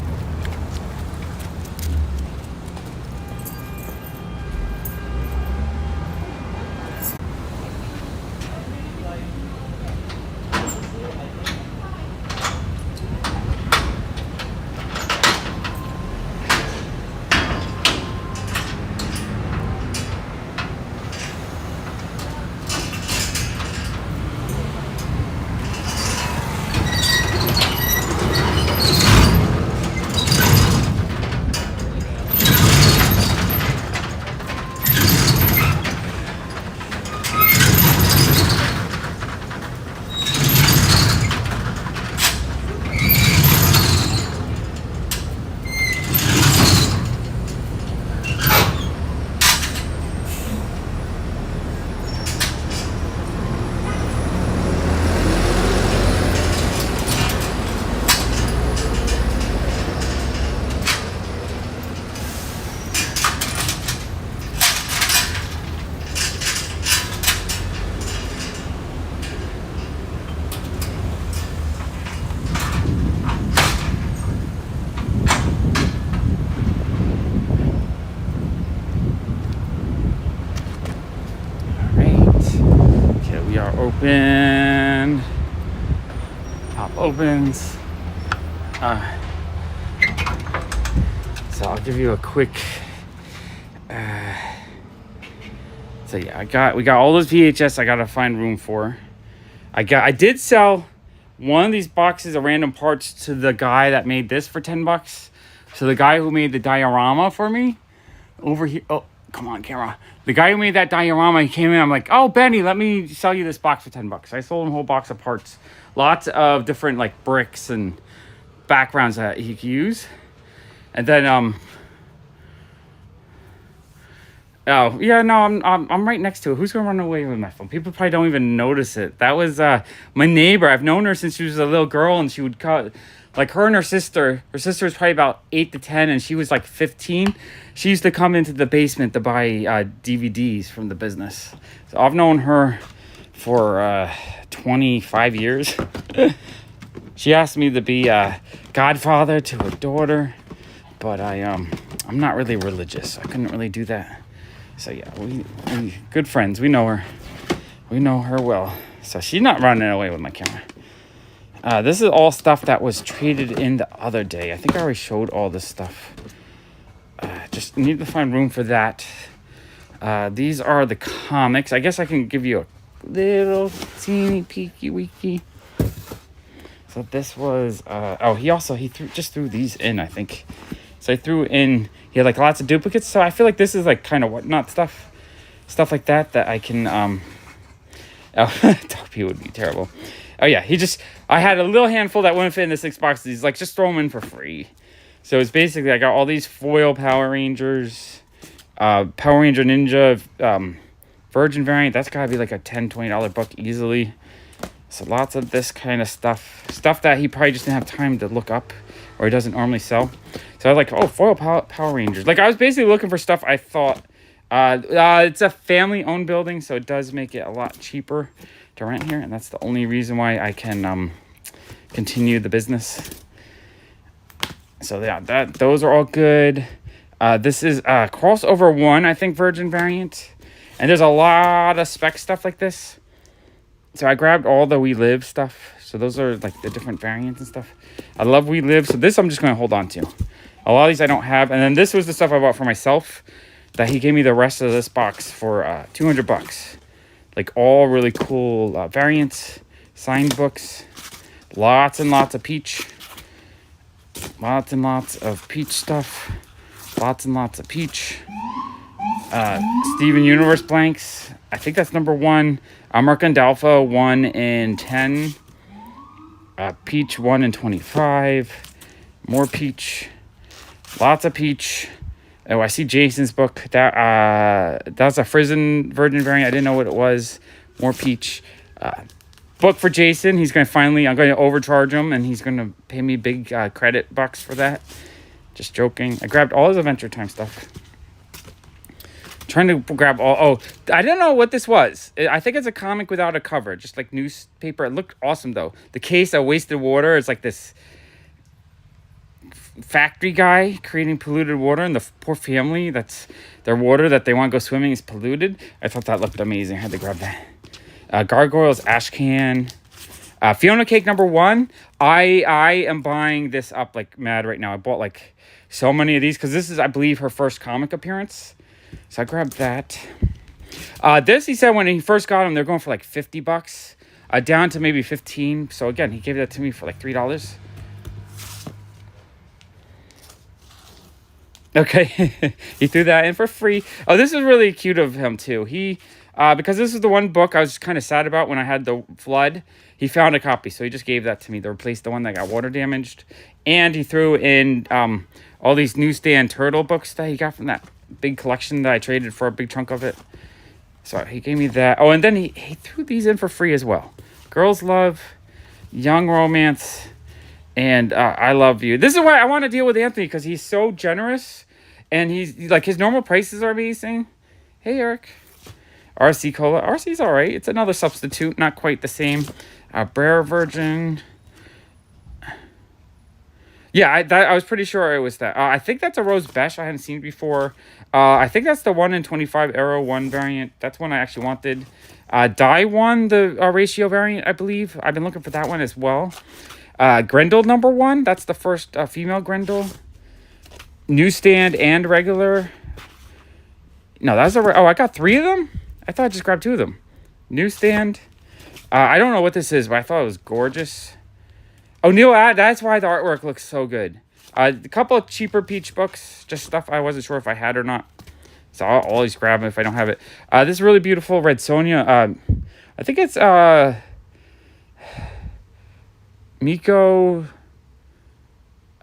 Open. Pop opens. So I'll give you a quick. So yeah, we got all those VHS. I gotta find room for. I did sell one of these boxes of random parts to the guy that made this for $10. So the guy who made the diorama for me over here. Oh, come on, camera. The guy who made that diorama, he came in. I'm like, oh, Benny, let me sell you this box for $10. I sold him a whole box of parts. Lots of different like bricks and backgrounds that he could use. And then oh yeah, no, I'm right next to it. Who's gonna run away with my phone? People probably don't even notice it. That was my neighbor. I've known her since she was a little girl, and she would call, like, her and her sister. Her sister was probably about 8 to 10, and she was like 15. She used to come into the basement to buy DVDs from the business. So I've known her for 25 years. She asked me to be a godfather to her daughter, but I'm not really religious. So I couldn't really do that. So yeah, we good friends. We know her. We know her well. So she's not running away with my camera. This is all stuff that was traded in the other day. I think I already showed all this stuff. Just need to find room for that. These are the comics. I guess I can give you a little teeny peeky weeky. So this was he threw these in, I think. So I threw in, he had like lots of duplicates. So I feel like this is like kind of whatnot stuff like that I can Toppy would be terrible. Oh yeah, I had a little handful that wouldn't fit in the 6 boxes. He's like, just throw them in for free. So it's basically, I got all these foil Power Rangers, Power Ranger Ninja, Virgin variant. That's gotta be like a $10, $20 book easily. So lots of this kind of stuff that he probably just didn't have time to look up, or he doesn't normally sell. So I was like, oh, foil Power Rangers. Like, I was basically looking for stuff I thought, it's a family-owned building, so it does make it a lot cheaper to rent here, and that's the only reason why I can continue the business. So yeah, those are all good. This is crossover 1, I think, Virgin variant, and there's a lot of spec stuff like this. So I grabbed all the We Live stuff. So those are like the different variants and stuff. I love We Live. So this I'm just going to hold on to. A lot of these I don't have. And then this was the stuff I bought for myself that he gave me the rest of this box for $200. Like all really cool variants, signed books, lots and lots of Peach. Lots and lots of Peach stuff. Lots and lots of Peach. Steven Universe blanks. I think that's number 1. Mercandalpha 1 in 10. Peach 1 in 25. More Peach. Lots of Peach. Oh, I see Jason's book. That's a Virgin variant. I didn't know what it was. More Peach. Book for Jason. I'm going to overcharge him, and he's going to pay me big credit bucks for that. Just joking. I grabbed all his Adventure Time stuff. Trying to grab all. Oh, I don't know what this was. I think it's a comic without a cover, just like newspaper. It looked awesome though. The case of Wasted Water is like this factory guy creating polluted water, and the poor family, that's their water that they want to go swimming is polluted. I thought that looked amazing. I had to grab that. Gargoyles Ash Can. Fiona Cake number 1. I am buying this up like mad right now. I bought like so many of these because this is, I believe, her first comic appearance. So I grabbed that. This, he said, when he first got them, they're going for like $50, down to maybe 15. So again, he gave that to me for like $3. Okay, he threw that in for free. Oh, this is really cute of him too. He, because this is the one book I was kind of sad about when I had the flood. He found a copy, so he just gave that to me to replace the one that got water damaged. And he threw in all these newsstand turtle books that he got from that big collection that I traded for a big chunk of it. So he gave me that. Oh, and then he threw these in for free as well. Girls Love, Young Romance, and I Love You. This is why I want to deal with Anthony, because he's so generous, and he's like, his normal prices are amazing. Hey, Eric. RC Cola. RC's all right. It's another substitute, not quite the same. Brer Virgin. Yeah, I was pretty sure it was that. I think that's a Rose Besh. I hadn't seen before. I think that's the 1 in 25 Arrow 1 variant. That's one I actually wanted. Die 1, the ratio variant, I believe. I've been looking for that one as well. Grendel number 1. That's the first female Grendel. Newsstand and regular. No, that's I got 3 of them? I thought I just grabbed 2 of them. Newsstand. I don't know what this is, but I thought it was gorgeous. Oh, Neil, that's why the artwork looks so good. A couple of cheaper Peach books, just stuff I wasn't sure if I had or not. So I'll always grab them if I don't have it. This is really beautiful Red Sonja. I think it's Miko.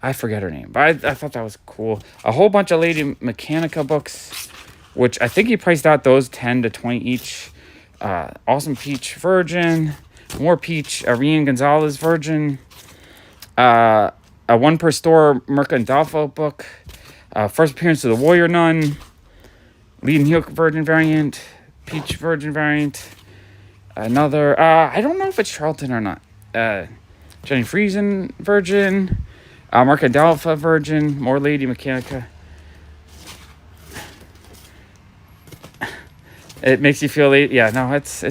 I forget her name, but I thought that was cool. A whole bunch of Lady Mechanica books, which I think he priced out those 10 to 20 each. Awesome Peach Virgin. More Peach. Rian Gonzalez Virgin. A one per store Mercandolfo book. First appearance of the Warrior Nun. Leading Heel Virgin variant. Peach Virgin variant. Another. I don't know if it's Charlton or not. Jenny Friesen Virgin. Mercandolfo Virgin. More Lady Mechanica. It makes you feel late. Yeah, no, it's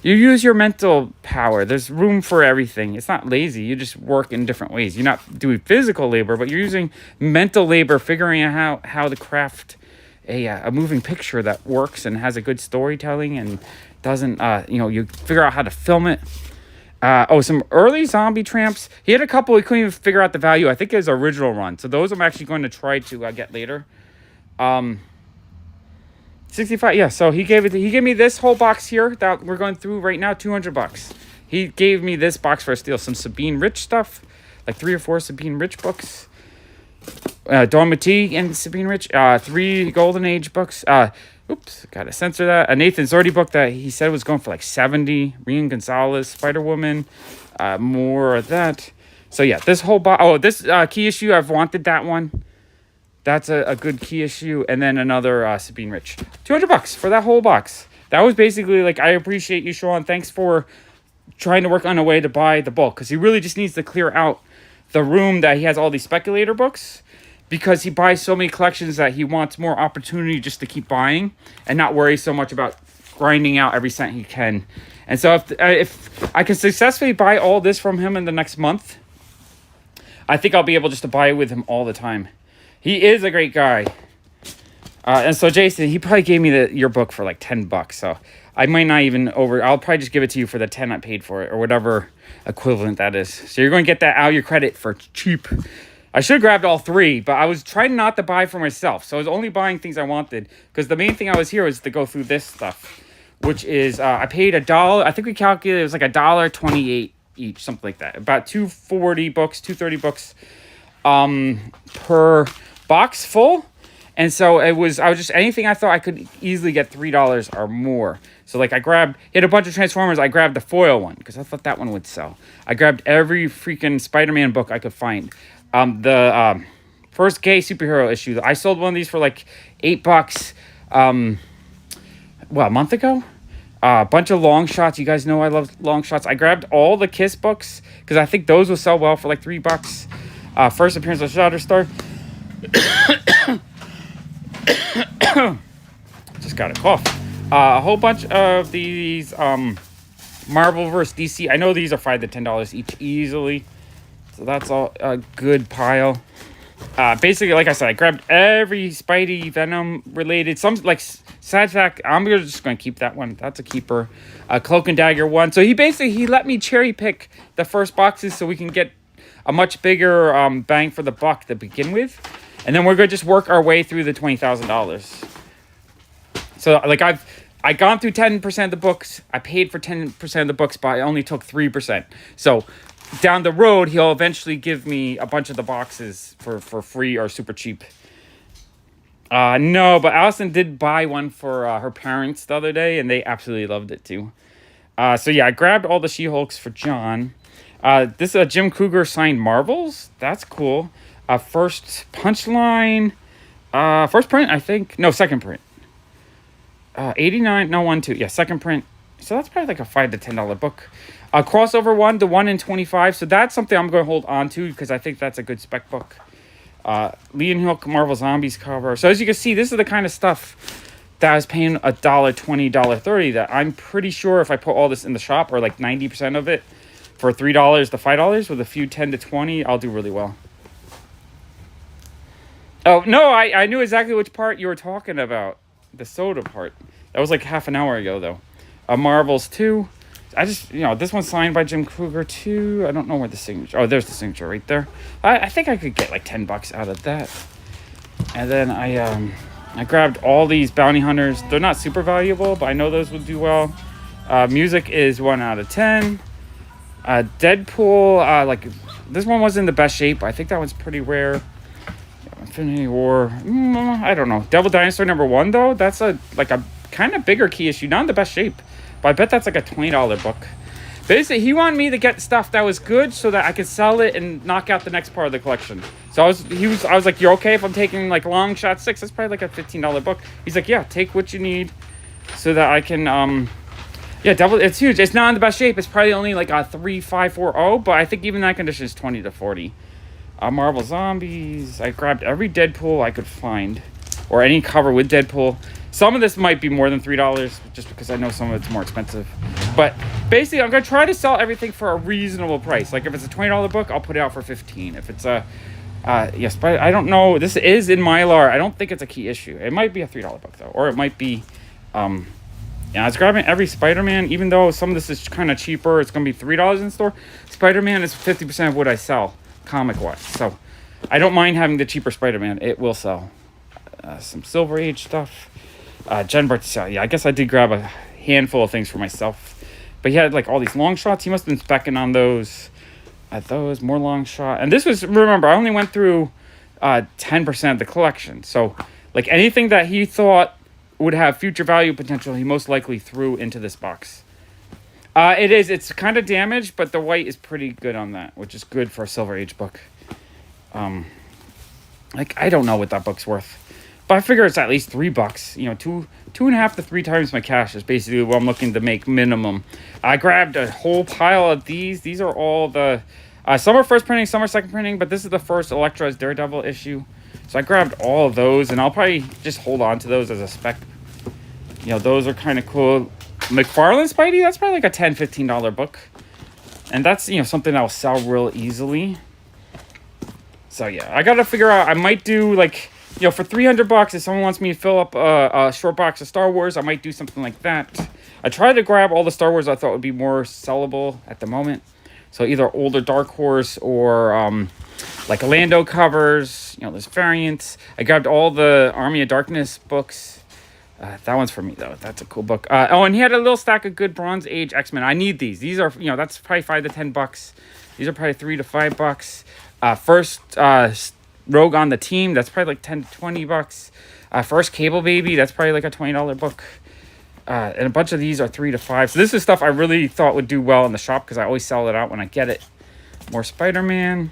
you use your mental power. There's room for everything. It's not lazy. You just work in different ways. You're not doing physical labor, but you're using mental labor, figuring out how to craft a moving picture that works and has a good storytelling and doesn't, you figure out how to film it. Some early Zombie Tramps. He had a couple. He couldn't even figure out the value. I think his original run. So those I'm actually going to try to get later. 65, yeah, so he gave me this whole box here that we're going through right now, $200. He gave me this box for a steal. Some Sabine Rich stuff, like 3 or 4 Sabine Rich books. Dawn Mattei and Sabine Rich, 3 Golden Age books. Oops, gotta censor that. A Nathan Zordi book that he said was going for like 70. Rian Gonzalez, Spider-Woman, more of that. So yeah, this whole box, this key issue, I've wanted that one. That's a good key issue. And then another Sabine Rich. $200 for that whole box. That was basically like, I appreciate you, Sean. Thanks for trying to work on a way to buy the bulk. Because he really just needs to clear out the room that he has all these speculator books. Because he buys so many collections that he wants more opportunity just to keep buying. And not worry so much about grinding out every cent he can. And so if I can successfully buy all this from him in the next month, I think I'll be able just to buy it with him all the time. He is a great guy. And so Jason, he probably gave me your book for like $10. So I might not even I'll probably just give it to you for the 10 I paid for it or whatever equivalent that is. So you're going to get that out of your credit for cheap. I should have grabbed all 3, but I was trying not to buy for myself. So I was only buying things I wanted because the main thing I was here was to go through this stuff, which is I paid $1. I think we calculated it was like $1.28 each, something like that. About 240 books, 230 books per box full. And so I was just anything I thought I could easily get $3 or more. So like he had a bunch of Transformers. I grabbed the foil one because I thought that one would sell. I grabbed every freaking Spider-Man book I could find. The first gay superhero issue. I sold one of these for like $8. A month ago. A bunch of long shots. You guys know I love long shots. I grabbed all the Kiss books because I think those will sell well for like $3. First appearance of Shatterstar. Just got a cough. A whole bunch of these Marvel vs. DC. I know these are $5 to $10 each easily. So that's all a good pile. Basically, like I said, I grabbed every Spidey Venom related. Some like sad fact, I'm just going to keep that one. That's a keeper. Cloak and Dagger one. So he let me cherry pick the first boxes so we can get a much bigger bang for the buck to begin with. And then we're going to just work our way through the $20,000. So like I gone through 10% of the books. I paid for 10% of the books, but I only took 3%. So down the road, he'll eventually give me a bunch of the boxes for free or super cheap. No, but Allison did buy one for her parents the other day, and they absolutely loved it too. So yeah, I grabbed all the She-Hulks for John. This is a Jim Krueger signed Marvels. That's cool. First Punchline. First print, I think. No, second print. 89. No, 1, 2. Yeah, second print. So that's probably like a $5 to $10 book. Crossover one, the 1 in 25. So that's something I'm going to hold on to because I think that's a good spec book. Leon Hook Marvel Zombies cover. So as you can see, this is the kind of stuff that I was paying $1.20, $1.30 that I'm pretty sure if I put all this in the shop or like 90% of it for $3 to $5 with a few 10 to 20, I'll do really well. Oh, no, I knew exactly which part you were talking about. The soda part. That was like half an hour ago, though. Marvels 2. I just, this one's signed by Jim Kruger too. I don't know where the signature. Oh, there's the signature right there. I think I could get like $10 out of that. And then I grabbed all these bounty hunters. They're not super valuable, but I know those would do well. Music is 1 out of 10. Deadpool, like this one was in the best shape. I think that one's pretty rare. Infinity War, I don't know. Devil Dinosaur #1 though, that's a kind of bigger key issue, not in the best shape, but I bet that's like a $20 book. Basically, he wanted me to get stuff that was good so that I could sell it and knock out the next part of the collection. So I was like, you're okay if I'm taking like Long Shot 6? That's probably like a $15 book. He's like, yeah, take what you need so that I can Devil, it's huge. It's not in the best shape. It's probably only like a 3.540, but I think even that condition is 20 to 40. Marvel Zombies. I grabbed every Deadpool I could find, or any cover with Deadpool. Some of this might be more than $3, just because I know some of it's more expensive. But basically, I'm gonna try to sell everything for a reasonable price. Like if it's a $20 book, I'll put it out for $15. If it's a yes, but I don't know. This is in Mylar. I don't think it's a key issue. It might be a $3 book though, or it might be. Yeah, I was grabbing every Spider-Man, even though some of this is kind of cheaper. It's gonna be $3 in store. Spider-Man is 50% of what I sell, comic-wise. So I don't mind having the cheaper Spider-Man. It will sell. Some Silver Age stuff. Jen Bartell. Yeah, I guess I did grab a handful of things for myself. But he had like all these long shots. He must have been specking on those. Those more long shot. And this was, remember, I only went through 10% of the collection. So like anything that he thought would have future value potential, he most likely threw into this box. It's kind of damaged, but the white is pretty good on that, which is good for a Silver Age book. Like I don't know what that book's worth, but I figure it's at least $3. You know, 2.5 to 3 times my cash is basically what I'm looking to make minimum. I grabbed a whole pile of these. These are all the some are first printing, some are second printing, but this is the first Elektra as Daredevil issue. So I grabbed all of those, and I'll probably just hold on to those as a spec. You know, those are kind of cool. McFarlane Spidey, that's probably like a $10, $15 book. And that's, something that will sell real easily. So yeah, I got to figure out, I might do like, for $300, if someone wants me to fill up a short box of Star Wars, I might do something like that. I tried to grab all the Star Wars I thought would be more sellable at the moment. So either older Dark Horse or like Lando covers, there's variants. I grabbed all the Army of Darkness books. That one's for me though. That's a cool book. And he had a little stack of good Bronze Age X-Men. I need these. These are, that's probably $5 to $10. These are probably $3 to $5. First Rogue on the Team, that's probably like $10 to $20. First Cable Baby, that's probably like a $20 book. And a bunch of these are $3 to $5. So this is stuff I really thought would do well in the shop because I always sell it out when I get it. More Spider-Man.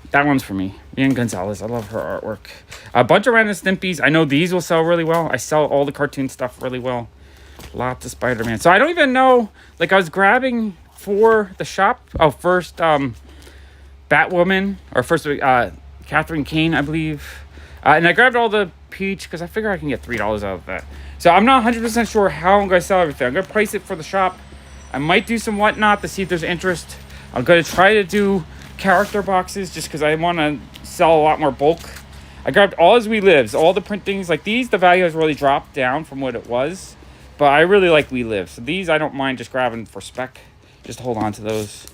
That one's for me. Ian Gonzalez. I love her artwork. A bunch of Ren and Stimpies. I know these will sell really well. I sell all the cartoon stuff really well. Lots of Spider-Man. So I don't even know. Like I was grabbing for the shop. Oh, first Batwoman. Or first Catherine Kane, I believe. And I grabbed all the Peach because I figure I can get $3 out of that. So I'm not 100% sure how I'm going to sell everything. I'm going to price it for the shop. I might do some whatnot to see if there's interest. I'm going to try to do character boxes just because I want to sell a lot more bulk. I grabbed all As We Lives, all the printings. Like these, the value has really dropped down from what it was. But I really like We Live. So these I don't mind just grabbing for spec. Just hold on to those.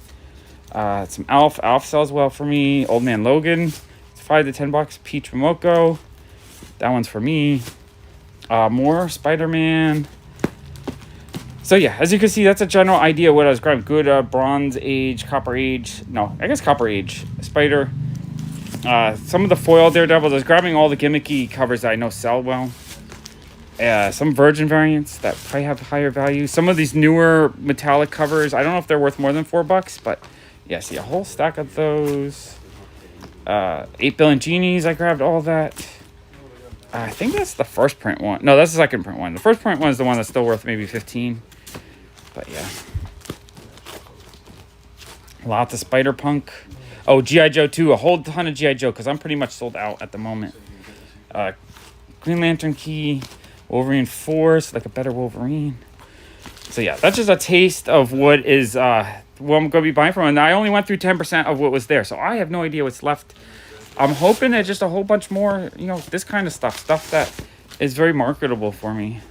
Some Alf. Alf sells well for me. Old Man Logan. It's $5 to $10. Peach Momoko. That one's for me. More Spider-Man. So yeah, as you can see, that's a general idea of what I was grabbing. Good Bronze Age, Copper Age. No, I guess Copper Age. Spider. Some of the foil Daredevils. I was grabbing all the gimmicky covers that I know sell well. Some Virgin variants that probably have higher value. Some of these newer metallic covers. I don't know if they're worth more than $4, but yeah, see a whole stack of those. 8 Billion Genies. I grabbed all that. I think that's the first print one. No, that's the second print one. The first print one is the one that's still worth maybe $15. But yeah. Lots of Spider-Punk. Oh, G.I. Joe 2. A whole ton of G.I. Joe because I'm pretty much sold out at the moment. Green Lantern Key. Wolverine Force. Like a better Wolverine. So yeah, that's just a taste of what is what I'm going to be buying from. And I only went through 10% of what was there. So I have no idea what's left. I'm hoping it's just a whole bunch more, this kind of stuff. Stuff that is very marketable for me.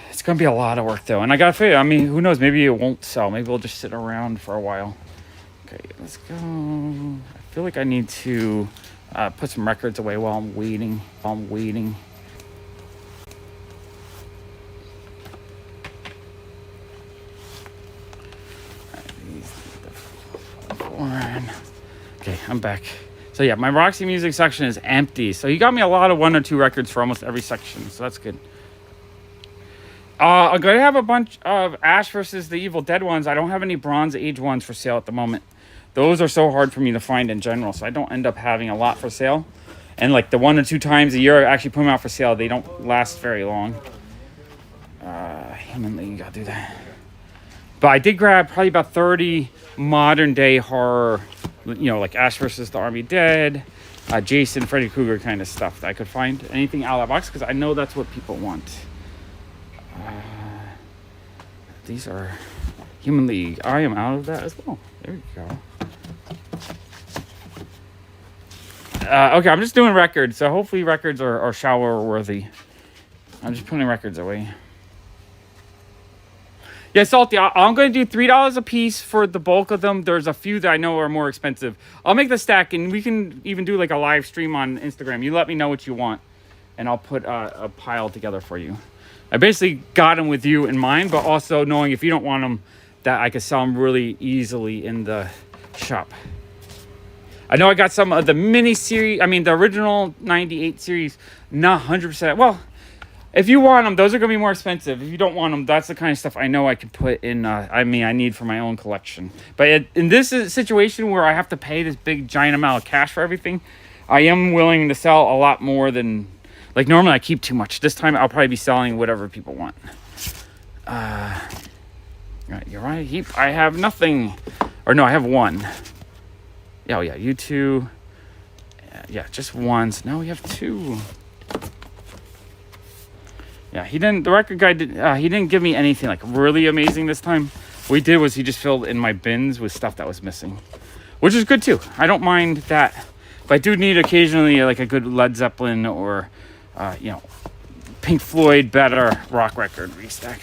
It's It's gonna be a lot of work though, and I gotta figure. I mean, who knows? Maybe it won't sell. Maybe we'll just sit around for a while. Okay, let's go. I feel like I need to put some records away while I'm waiting. Okay, I'm back. So yeah, my Roxy Music section is empty. So you got me a lot of 1 or 2 records for almost every section. So that's good. I'm going to have a bunch of Ash versus the Evil Dead ones. I don't have any Bronze Age ones for sale at the moment. Those are so hard for me to find in general. So I don't end up having a lot for sale. And like the 1 or 2 times a year I actually put them out for sale, they don't last very long. Humanly, you got to do that. But I did grab probably about 30 modern day horror, you know, like Ash versus the Army Dead, Jason, Freddy Krueger kind of stuff that I could find. Anything out of that box, because I know that's what people want. These are Human League. I am out of that as well. There we go. Okay, I'm just doing records, so hopefully records are shower worthy. I'm just putting records away. Yeah, Salty, I'm going to do $3 a piece for the bulk of them. There's a few that I know are more expensive. I'll make the stack, and we can even do like a live stream on Instagram. You let me know what you want, and I'll put a pile together for you. I basically got them with you in mind, but also knowing if you don't want them, that I could sell them really easily in the shop. I know I got some of the mini series, I mean the original 98 series, not 100%. Well, if you want them, those are going to be more expensive. If you don't want them, that's the kind of stuff I know I can put in, I need for my own collection. But in this situation where I have to pay this big giant amount of cash for everything, I am willing to sell a lot more than, like normally I keep too much. This time I'll probably be selling whatever people want. You're right, heap. I have nothing. Or no, I have 1. Oh yeah, you 2. Yeah, just 1. So now we have 2. Yeah, the record guy he didn't give me anything like really amazing this time. What he did was he just filled in my bins with stuff that was missing, which is good too. I don't mind that, but I do need occasionally like a good Led Zeppelin or, Pink Floyd better rock record restack.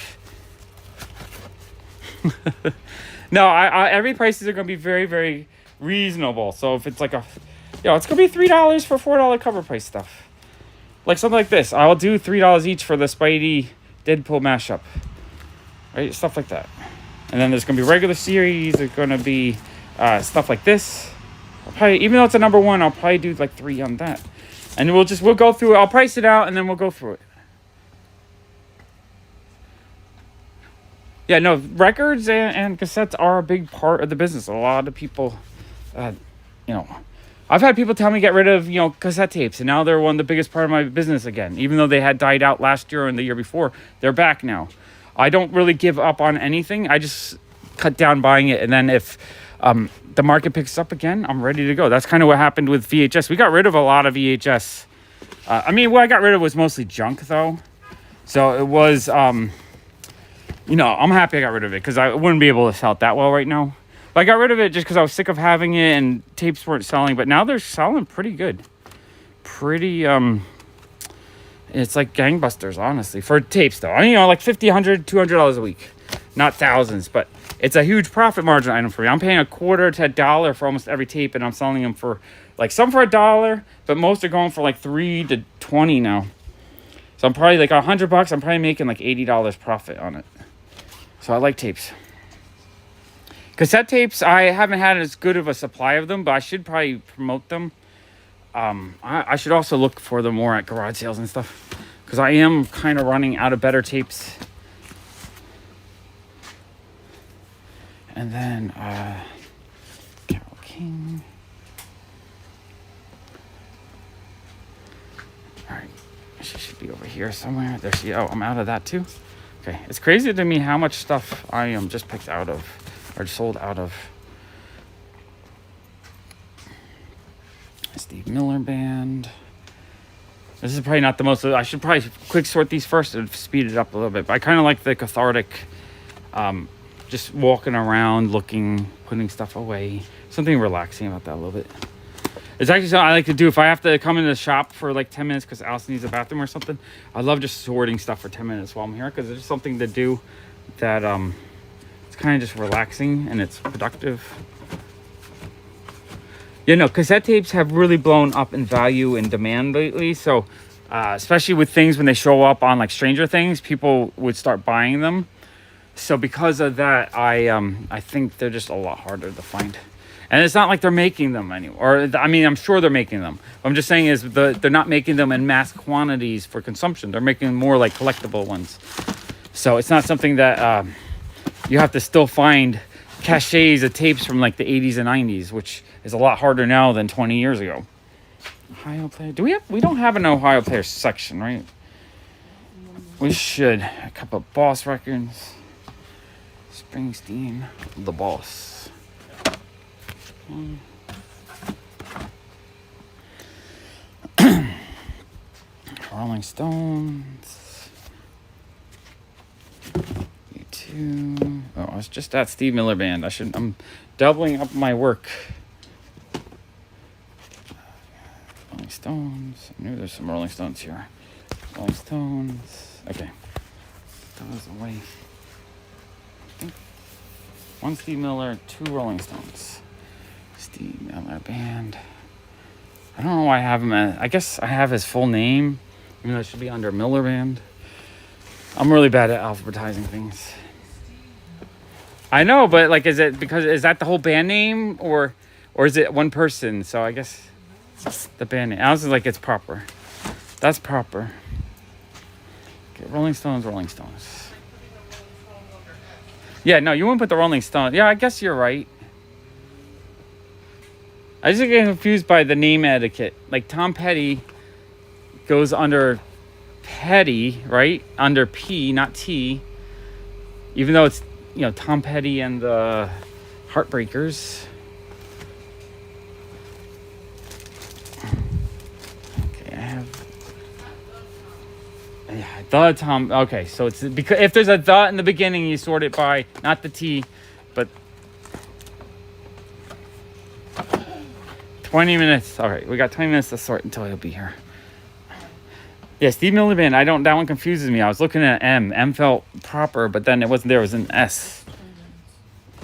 No, every prices are going to be very, very reasonable. So if it's like it's going to be $3 for $4 cover price stuff. Like something like this. I'll do $3 each for the Spidey Deadpool mashup. Right? Stuff like that. And then there's going to be regular series. There's going to be stuff like this. Even though it's a number 1, I'll probably do like 3 on that. And we'll go through it. I'll price it out and then we'll go through it. Yeah, no, records and cassettes are a big part of the business. A lot of people, I've had people tell me get rid of, cassette tapes, and now they're one of the biggest part of my business again. Even though they had died out last year and the year before, they're back now. I don't really give up on anything. I just cut down buying it, and then if the market picks up again, I'm ready to go. That's kind of what happened with VHS. We got rid of a lot of VHS. What I got rid of was mostly junk, though. So it was, I'm happy I got rid of it, because I wouldn't be able to sell it that well right now. I got rid of it just because I was sick of having it and tapes weren't selling, but now they're selling pretty good. It's like gangbusters, honestly, for tapes though. Like $50, $100, $200 a week, not thousands, but it's a huge profit margin item for me. I'm paying $0.25 to $1 for almost every tape, and I'm selling them for like some for $1, but most are going for like $3 to $20 now. So I'm probably like $100. I'm probably making like $80 profit on it. So I like tapes. Cassette tapes, I haven't had as good of a supply of them, but I should probably promote them. I should also look for them more at garage sales and stuff, because I am kind of running out of better tapes. And then Carole King. All right, she should be over here somewhere. There she. Oh, I'm out of that too. Okay, it's crazy to me how much stuff I am just picked out of. Or sold out of. Steve Miller Band. This is probably not the most. I should probably quick sort these first and speed it up a little bit. But I kind of like the cathartic, just walking around, looking, putting stuff away. Something relaxing about that a little bit. It's actually something I like to do if I have to come into the shop for like 10 minutes because Allison needs a bathroom or something. I love just sorting stuff for 10 minutes while I'm here because it's just something to do that it's kind of just relaxing and it's productive. You know, cassette tapes have really blown up in value and demand lately. So especially with things when they show up on like Stranger Things, people would start buying them. So because of that, I think they're just a lot harder to find. And it's not like they're making them anymore. Or, I mean, I'm sure they're making them. What I'm just saying is they're not making them in mass quantities for consumption. They're making more like collectible ones. So it's not something that you have to still find caches of tapes from like the 80s and 90s, which is a lot harder now than 20 years ago. Ohio player. We don't have an Ohio player section, right? We should. A couple of Boss records. Springsteen, the Boss. Rolling Stones. U2. Oh, it's just that Steve Miller Band. I'm doubling up my work. Rolling Stones. I knew there's some Rolling Stones here. Rolling Stones. Okay. Those away. I think one Steve Miller, 2 Rolling Stones. Steve Miller Band. I don't know why I have him I guess I have his full name. Even though it should be under Miller Band. I'm really bad at alphabetizing things. I know, but like, is that the whole band name or is it one person? So I guess the band name. I was like, it's proper. That's proper. Okay, Rolling Stones. Yeah, no, you wouldn't put the Rolling Stones. Yeah, I guess you're right. I just get confused by the name etiquette. Like Tom Petty goes under Petty, right? Under P, not T. Even though it's, you know, Tom Petty and the Heartbreakers. Okay, I have. Yeah, the Tom. Okay, so it's because if there's a the in the beginning, you sort it by not the T, but 20 minutes. All right, we got 20 minutes to sort until he'll be here. Yeah, Steve Miller Band. That one confuses me. I was looking at M. M felt proper, but then it wasn't there. It was an S.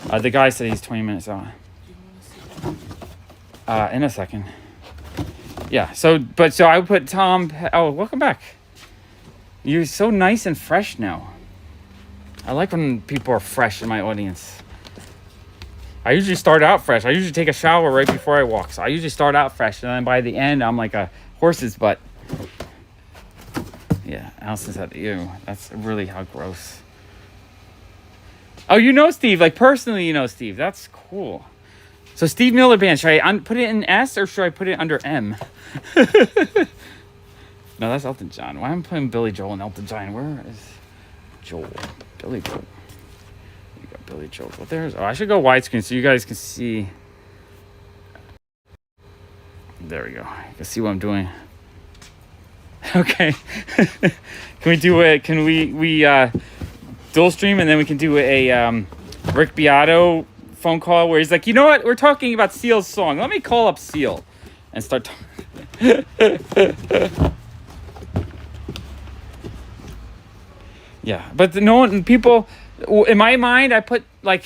The guy said he's 20 minutes out. In a second. Yeah. So I would put Tom. Oh, welcome back. You're so nice and fresh now. I like when people are fresh in my audience. I usually start out fresh. I usually take a shower right before I walk. So I usually start out fresh, and then by the end, I'm like a horse's butt. Yeah, Allison said you. That's really how gross. Oh, you know Steve. Like, personally, you know Steve. That's cool. So Steve Miller Band. Should I put it in S or should I put it under M? No, that's Elton John. Why am I putting Billy Joel and Elton John? Where is Joel? Billy Joel. You got Billy Joel. Well, there's. Oh, I should go widescreen so you guys can see. There we go. You can see what I'm doing. Okay. Can we do it? Can we dual stream and then we can do a Rick Beato phone call where he's like, you know what? We're talking about Seal's song. Let me call up Seal and start talking. Yeah, but people, in my mind, I put like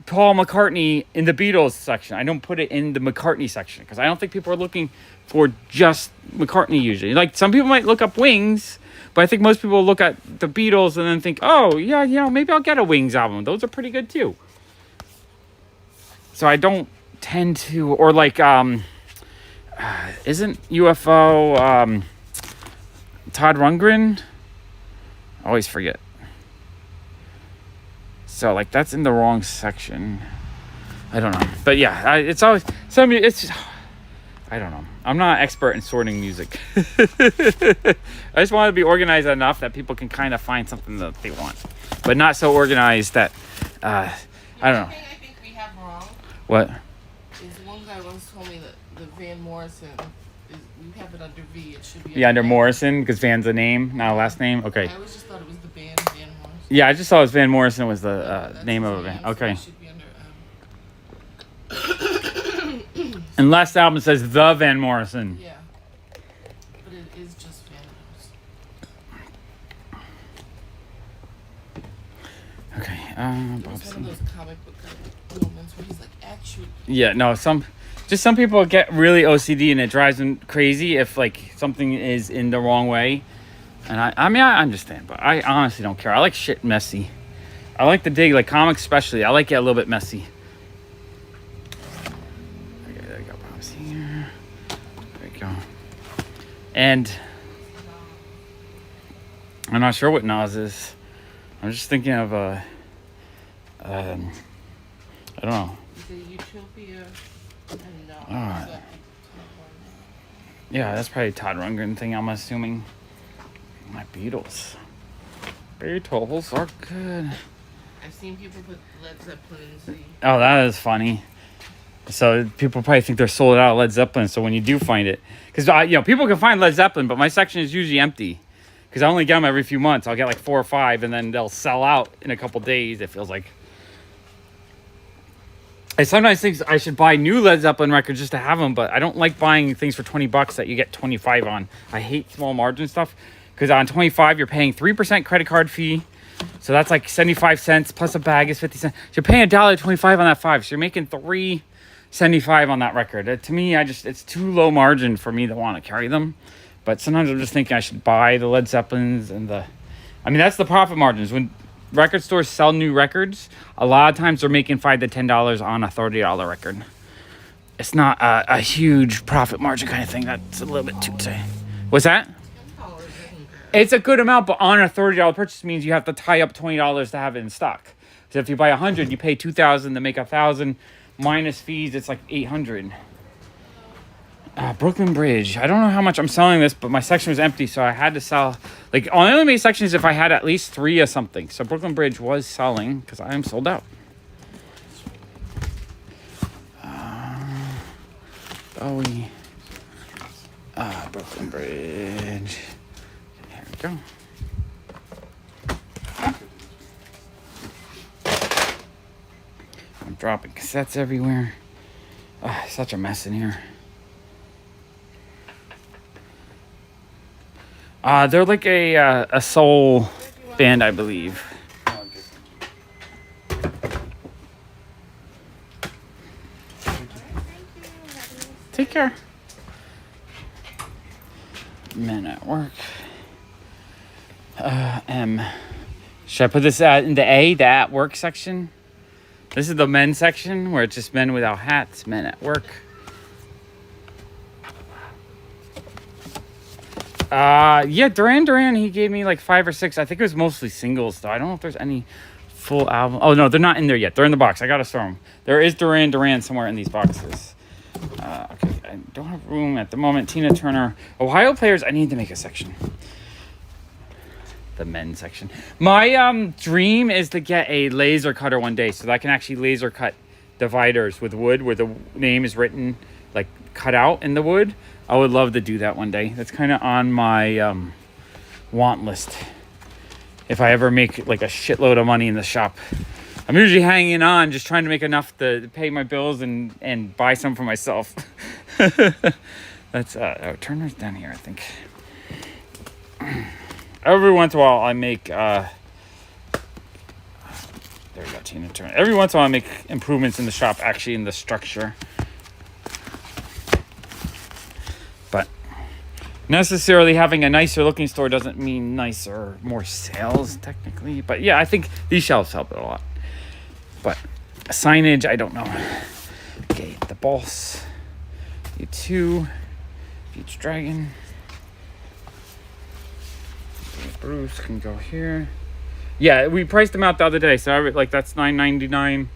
Paul McCartney in the Beatles section. I don't put it in the McCartney section because I don't think people are looking for just McCartney usually. Like some people might look up Wings, but I think most people look at the Beatles and then think, oh yeah, you know, maybe I'll get a Wings album. Those are pretty good too. So I don't tend to, or like, isn't UFO Todd Rundgren? I always forget. So like that's in the wrong section. I don't know, but yeah, it's always it's. I don't know. I'm not an expert in sorting music. I just want to be organized enough that people can kind of find something that they want, but not so organized that I don't know. I think we have wrong. What? Is one guy once told me that the Van Morrison we have it under V. It should be. Yeah, under Morrison because Van's a name, not a last name. Okay. I always just thought it was the band Van Morrison. Yeah, I just saw it was Van Morrison was the name of a band. Okay. So it should be under And last album says the Van Morrison. Yeah. But it is just Vandos. Okay. It's Bob one C. of those comic book moments where he's like, actually. Yeah, no, some people get really OCD and it drives them crazy if like something is in the wrong way. And I mean, I understand, but I honestly don't care. I like shit messy. I like to dig, like comics especially. I like it a little bit messy. Okay, there we go. Bob's here. There we go. And I'm not sure what Nas is. I'm just thinking of I don't know. Is it Utopia? And no. Ah. Yeah, that's probably a Todd Rundgren thing, I'm assuming. My Beatles. Beatles are good. I've seen people put Led Zeppelin in the. Oh, that is funny. So people probably think they're sold out of Led Zeppelin. So when you do find it, because people can find Led Zeppelin, but my section is usually empty. Because I only get them every few months. I'll get like 4 or 5, and then they'll sell out in a couple days. It feels like. I sometimes think I should buy new Led Zeppelin records just to have them, but I don't like buying things for $20 that you get 25 on. I hate small margin stuff. Because on 25, you're paying 3% credit card fee. So that's like 75 cents plus a bag is 50 cents. So you're paying $1.25 on that 5. So you're making $3.75 on that record. To me, it's too low margin for me to want to carry them. But sometimes I'm just thinking I should buy the Led Zeppelins and that's the profit margins. When record stores sell new records, a lot of times they're making $5 to $10 on a $30 record. It's not a huge profit margin kind of thing. That's a little bit too tight. What's that? It's a good amount, but on a $30 purchase means you have to tie up $20 to have it in stock. So if you buy 100, you pay $2,000 to make 1,000 minus fees. It's like $800. Brooklyn Bridge. I don't know how much I'm selling this, but my section was empty, so I had to sell. Like, I only made sections if I had at least 3 of something. So Brooklyn Bridge was selling because I am sold out. Bowie. Brooklyn Bridge. Go. I'm dropping cassettes everywhere. Such a mess in here. They're like a soul band, I believe. Take care. Men at work. M. Should I put this in the A, the at work section? This is the men section where it's just men without hats, men at work. Yeah, Duran, he gave me like 5 or 6. I think it was mostly singles though. I don't know if there's any full album. Oh no, they're not in there yet. They're in the box. I gotta store them. There is Duran somewhere in these boxes. Okay, I don't have room at the moment. Tina Turner. Ohio players, I need to make a section. The men's section. My dream is to get a laser cutter one day so that I can actually laser cut dividers with wood where the name is written, like cut out in the wood. I would love to do that one day. That's kind of on my want list. If I ever make like a shitload of money in the shop. I'm usually hanging on, just trying to make enough to pay my bills and buy some for myself. That's Turner's down here, I think. Every once in a while I make there we go, Tina Turner. Every once in a while I make improvements in the shop, actually in the structure. But necessarily having a nicer looking store doesn't mean nicer, more sales technically. But yeah, I think these shelves help it a lot. But signage, I don't know. Okay, the Boss, U2, Beach Dragon. Bruce can go here. Yeah, we priced them out the other day, so like that's $9.99.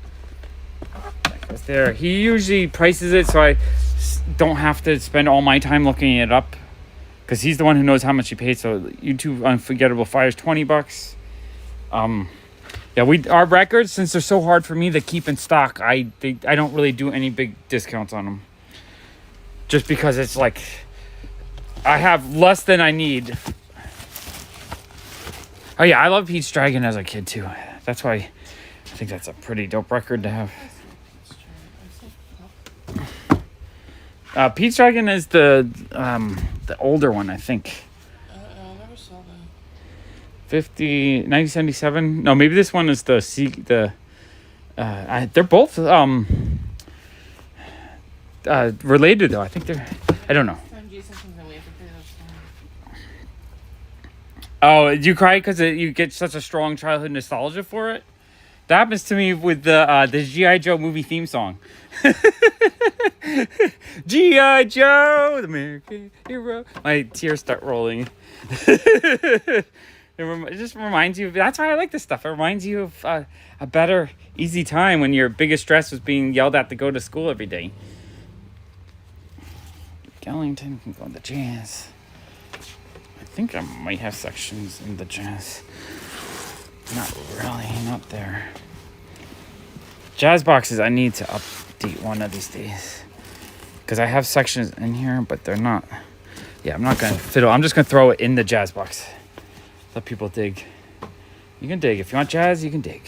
That goes there. He usually prices it so I don't have to spend all my time looking it up, because he's the one who knows how much he paid. So YouTube Unforgettable Fire's $20. Yeah, our records, since they're so hard for me to keep in stock, I don't really do any big discounts on them. Just because it's like I have less than I need. Oh yeah, I love Pete's Dragon as a kid too. That's why I think that's a pretty dope record to have. Pete's Dragon is the older one, I think. I never saw that. 1977. No, maybe this one is they're both related though. I think they're. I don't know. Oh, you cry because you get such a strong childhood nostalgia for it? That happens to me with the G.I. Joe movie theme song. G.I. Joe, the American hero. My tears start rolling. It just reminds you. That's why I like this stuff. It reminds you of a better, easy time when your biggest stress was being yelled at to go to school every day. Ellington can go to jazz. I think I might have sections in the jazz. Not really, not there. Jazz boxes, I need to update one of these days. Because I have sections in here, but they're not. Yeah, I'm not going to fiddle. I'm just going to throw it in the jazz box. Let people dig. You can dig. If you want jazz, you can dig.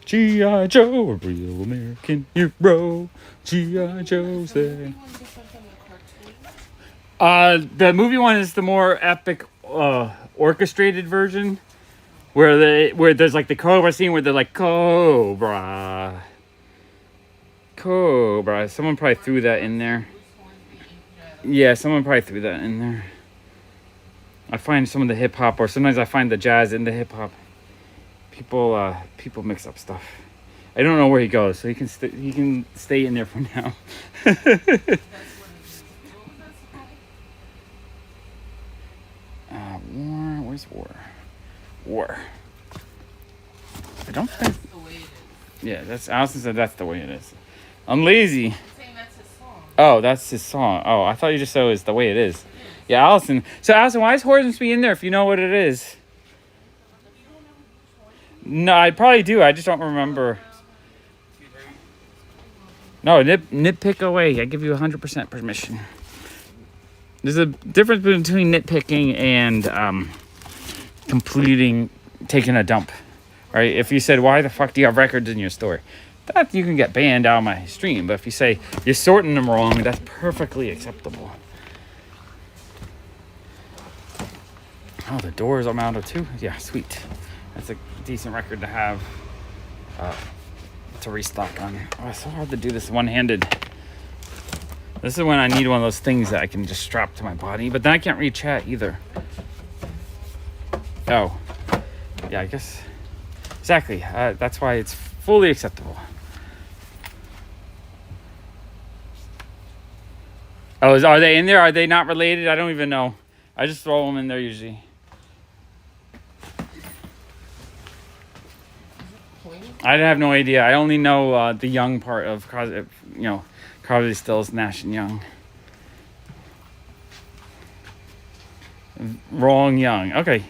G.I. Joe, a real American hero. G.I. Joe's there. The movie one is the more epic, orchestrated version, where there's like the Cobra scene where they're like Cobra. Someone probably threw that in there. Yeah, someone probably threw that in there. I find some of the hip hop, or sometimes I find the jazz in the hip hop. People mix up stuff. I don't know where he goes, so he can stay in there for now. War. Where's War? War. I don't think. The way it is. Yeah, Allison said that's the way it is. I'm lazy. I'm saying that's his song. Oh, that's his song. Oh, I thought you just said it was the way it is. Yeah, Allison. So, Allison, why is Hornsby in there if you know what it is? No, I probably do. I just don't remember. No, nitpick away. I give you 100% permission. There's a difference between nitpicking and taking a dump, right? If you said, why the fuck do you have records in your store? That you can get banned out of my stream. But if you say, you're sorting them wrong, that's perfectly acceptable. Oh, the doors I'm out of too? Yeah, sweet. That's a decent record to have to restock on. Oh, it's so hard to do this one-handed. This is when I need one of those things that I can just strap to my body, but then I can't read chat either. Oh, yeah, I guess. Exactly. That's why it's fully acceptable. Oh, are they in there? Are they not related? I don't even know. I just throw them in there usually. I have no idea. I only know the young part of Crosby, Crosby, Stills, Nash and Young. Wrong Young. Okay.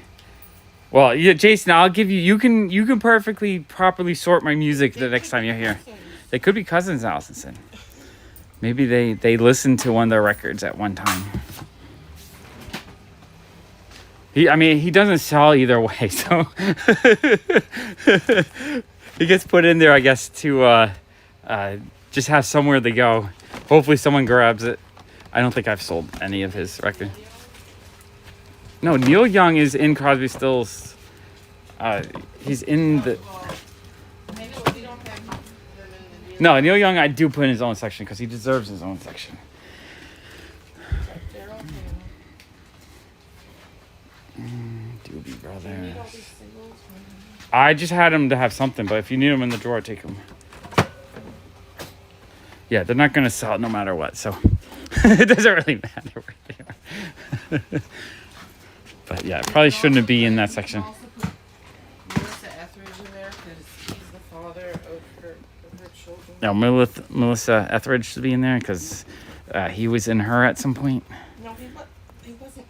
Well, yeah, Jason, I'll give you. You can perfectly properly sort my music the next time you're here. They could be cousins, Allison said. Maybe they listened to one of their records at one time. He doesn't sell either way, so he gets put in there, I guess, to just have somewhere to go. Hopefully someone grabs it. I don't think I've sold any of his records. No, Neil Young is in Crosby, Stills. He's in the... No, Neil Young I do put in his own section because he deserves his own section. Doobie Brothers. I just had him to have something, but if you need them in the drawer, take them. Yeah, they're not going to sell it no matter what, so it doesn't really matter where they are. But yeah, it probably shouldn't be in that section. Melissa Etheridge in there because he's the father of her children. No, Melissa Etheridge should be in there because he was in her at some point. No, he wasn't.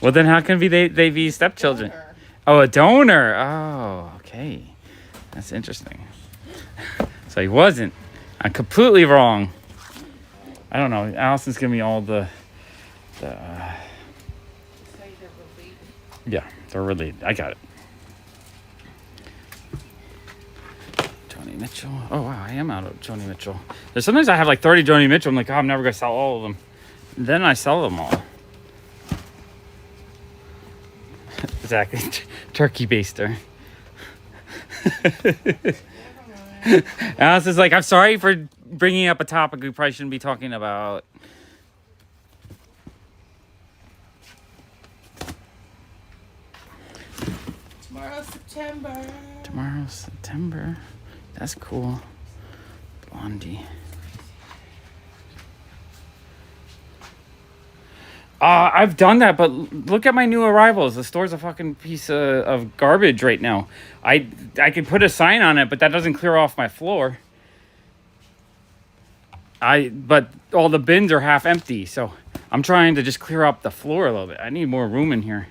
Well, then how can they be stepchildren? Donor. Oh, a donor. Oh, okay. That's interesting. So he wasn't. I'm completely wrong. I don't know. Allison's giving me all the yeah, they're related. I got it. Mitchell. Oh wow, I am out of Joni Mitchell. There's sometimes I have like 30 Joni Mitchell. I'm like, oh, I'm never gonna sell all of them. Then I sell them all. Exactly. Turkey baster. Alice is like, I'm sorry for bringing up a topic we probably shouldn't be talking about. Tomorrow's September. Tomorrow's September. That's cool. Blondie. I've done that, but look at my new arrivals. The store's a fucking piece of garbage right now. I could put a sign on it, but that doesn't clear off my floor. But all the bins are half empty, so I'm trying to just clear up the floor a little bit. I need more room in here.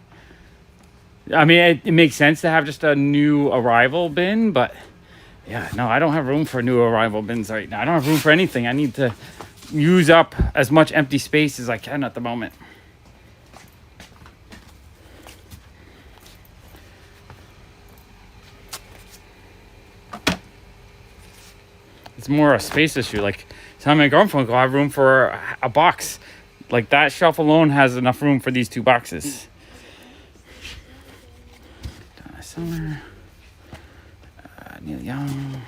I mean, it makes sense to have just a new arrival bin, but yeah, no, I don't have room for new arrival bins right now. I don't have room for anything. I need to use up as much empty space as I can at the moment. It's more a space issue. Like, telling my girlfriend, I have room for a box. Like, that shelf alone has enough room for these 2 boxes. Donna Summer. Neil Young.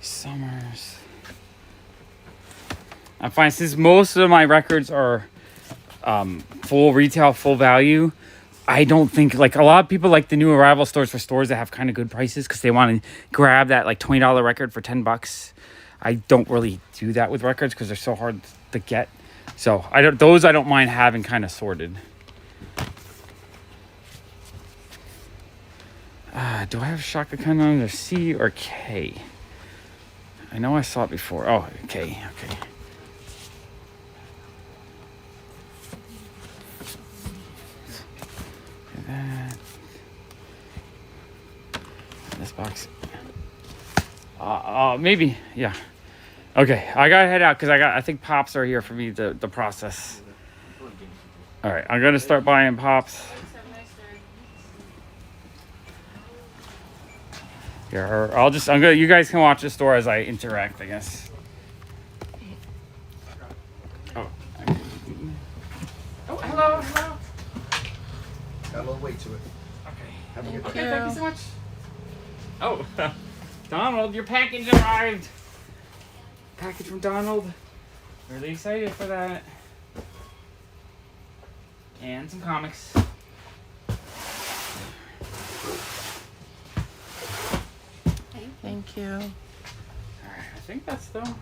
Summers. I find since most of my records are full retail, full value, I don't think, like, a lot of people like the new arrival stores for stores that have kind of good prices because they want to grab that like $20 record for $10. I don't really do that with records because they're so hard to get. So I don't mind having kind of sorted. Do I have Shaka Khan under C or K? I know I saw it before. Oh, K. Okay. That. This box. Maybe. Yeah. Okay. I gotta head out because I think pops are here for me to process. All right. I'm gonna start buying pops. Here, you guys can watch the store as I interact, I guess. Oh, hello. Got a little weight to it. Okay. Have a good day. Okay, thank you so much. Oh, Donald, your package arrived. Package from Donald. Really excited for that. And some comics. Thank you. Alright, I think that's them.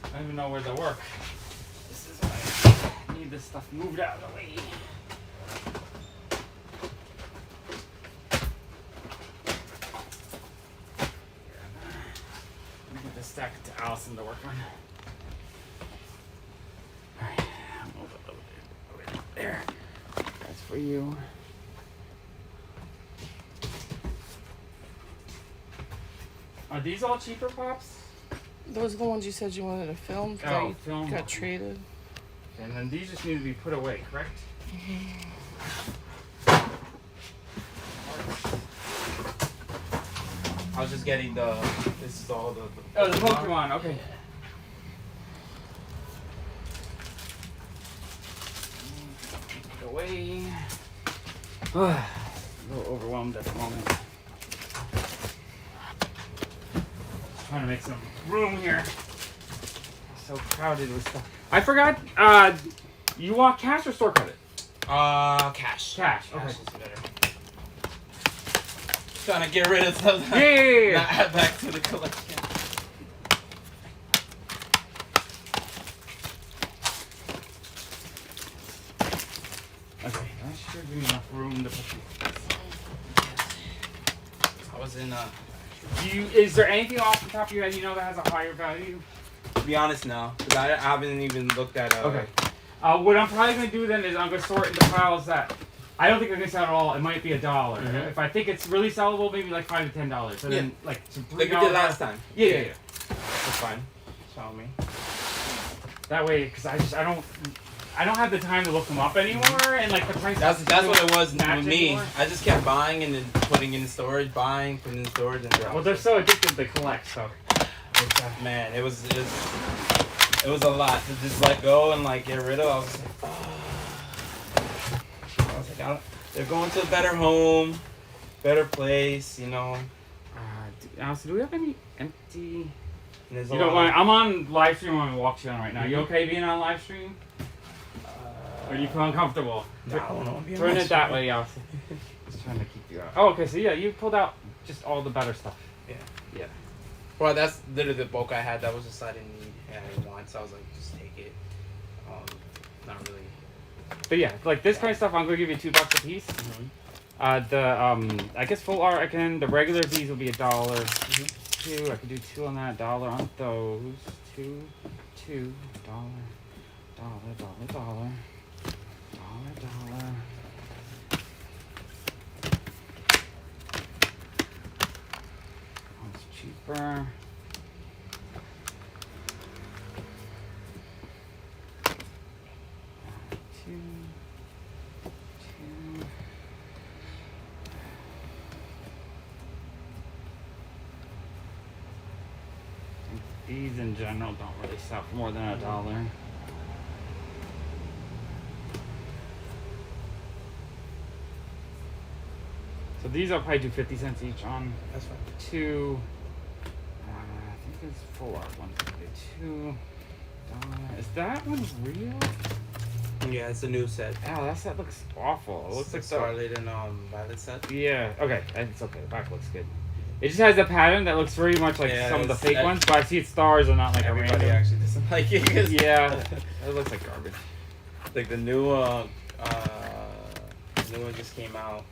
I don't even know where to work. This is why I need this stuff moved out of the way. Let me get this stack to Allison to work on. Alright, move it over there. That's for you. Are these all cheaper pops? Those are the ones you said you wanted to film that Oh, you film. got traded. And then these just need to be put away, correct? I was just getting this is all the oh, the Pokemon, okay. Put it away. a little overwhelmed at the moment. Trying to make some room here. So crowded with stuff. I forgot. You want cash or store credit? Cash. Cash. Cash Okay. is better. Trying to get rid of stuff. Yeah. Not add back to the collection. Okay, that should be enough room to put these. I was in Is there anything off the top of your head you know that has a higher value? to be honest, no. Because I haven't even looked at Okay. What I'm probably gonna do then is I'm gonna sort into piles that I don't think they're gonna sell at all. It might be $1. Mhm. If I think it's really sellable, maybe like $5 to $10. So then like some $3. Like we did last time. Yeah. That's fine. Show me. That way, because I don't have the time to look them up anymore, and like the price. That's what it was match with me. anymore. I just kept buying and then putting in storage, buying, putting in storage, and Well, they're so addictive to collect, so. It's, man, it was a lot to just let go and like get rid of. I was like, they're going to a better home, better place, you know. Allison, do we have any empty? And there's You a don't lot want. of- I'm on live stream on Walk on right now. You okay being on live stream? Or do you feel uncomfortable? No, I don't know. Turn it that way, Allison. Just trying to keep you out. Oh, okay. So yeah, you pulled out just all the better stuff. Yeah. Yeah. Well, that's literally the bulk I had. That was just I didn't need and I didn't want, so I was like, just take it. Not really. But yeah, like this kind of stuff, I'm gonna give you $2 a piece. I guess full art, the regular Z's will be $1. Two, I could do 2 on that, $1 on those. $2, $1, $1. That's cheaper. Two. These in general don't really sell for more than $1. So these I'll probably do 50 cents each on. That's fine. 2. I think it's 4. 1, 2. $2. Is that one real? Yeah, it's a new set. Oh, that set looks awful. It looks like the Scarlet and Violet set. Yeah. Okay. It's okay. The back looks good. It just has a pattern that looks very much like some of the fake ones, but I see its stars are not like Everybody a random. actually doesn't like it. 'Cause Yeah. It looks like garbage. like the new one just came out.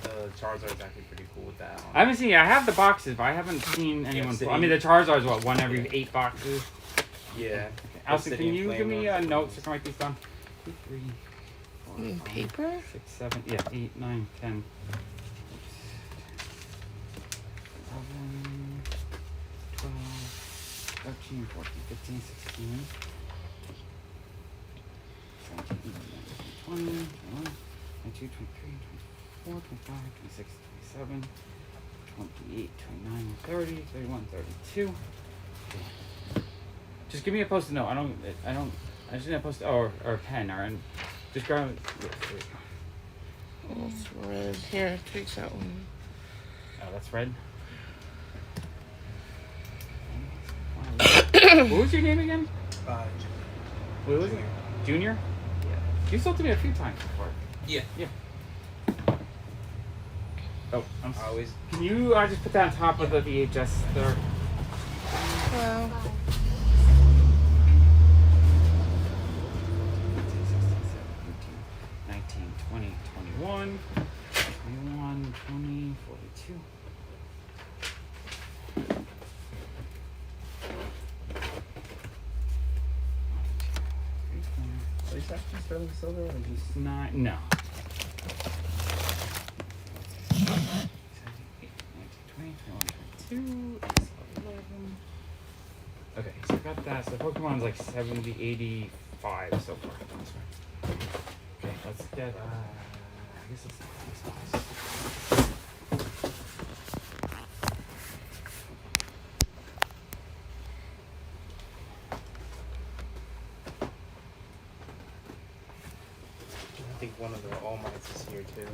The Charizard is actually pretty cool with that. I haven't seen. I have the boxes, but I haven't seen anyone. I mean, the Charizard is what, one every 8 boxes. Yeah. Allison, can Obsidian you Flame give me ones. notes so I can write these down? 2, 3, 4, 5, Paper? 6, 7, yeah, 8, 9, 10. 11, 12, 13, 14, 15, 16, 17, 18, 19, 20, 21, 22, 23, 24, 25, 26, 27, 28, 29, 30, 31, 32. Just give me a post-it note. I just need a post-it or a pen or just grab it. Oh, it's red. Here, take that one. Oh, that's red. What was your name again? What was it? Junior? Yeah. You sold to me a few times before. Yeah. Oh, I'm I sorry. always. Can you just put that on top of the VHS there? Well, 19, 20, 21, 21, 20, 42. Is that just sterling silver or just? 9, no. 17, 18, 19, 20, 21, 22, 11. Okay, so I got that. So Pokemon's like 70, 85 so far. That's right. Okay, let's get, I guess let's not this size. I think one of the All Mights is here too.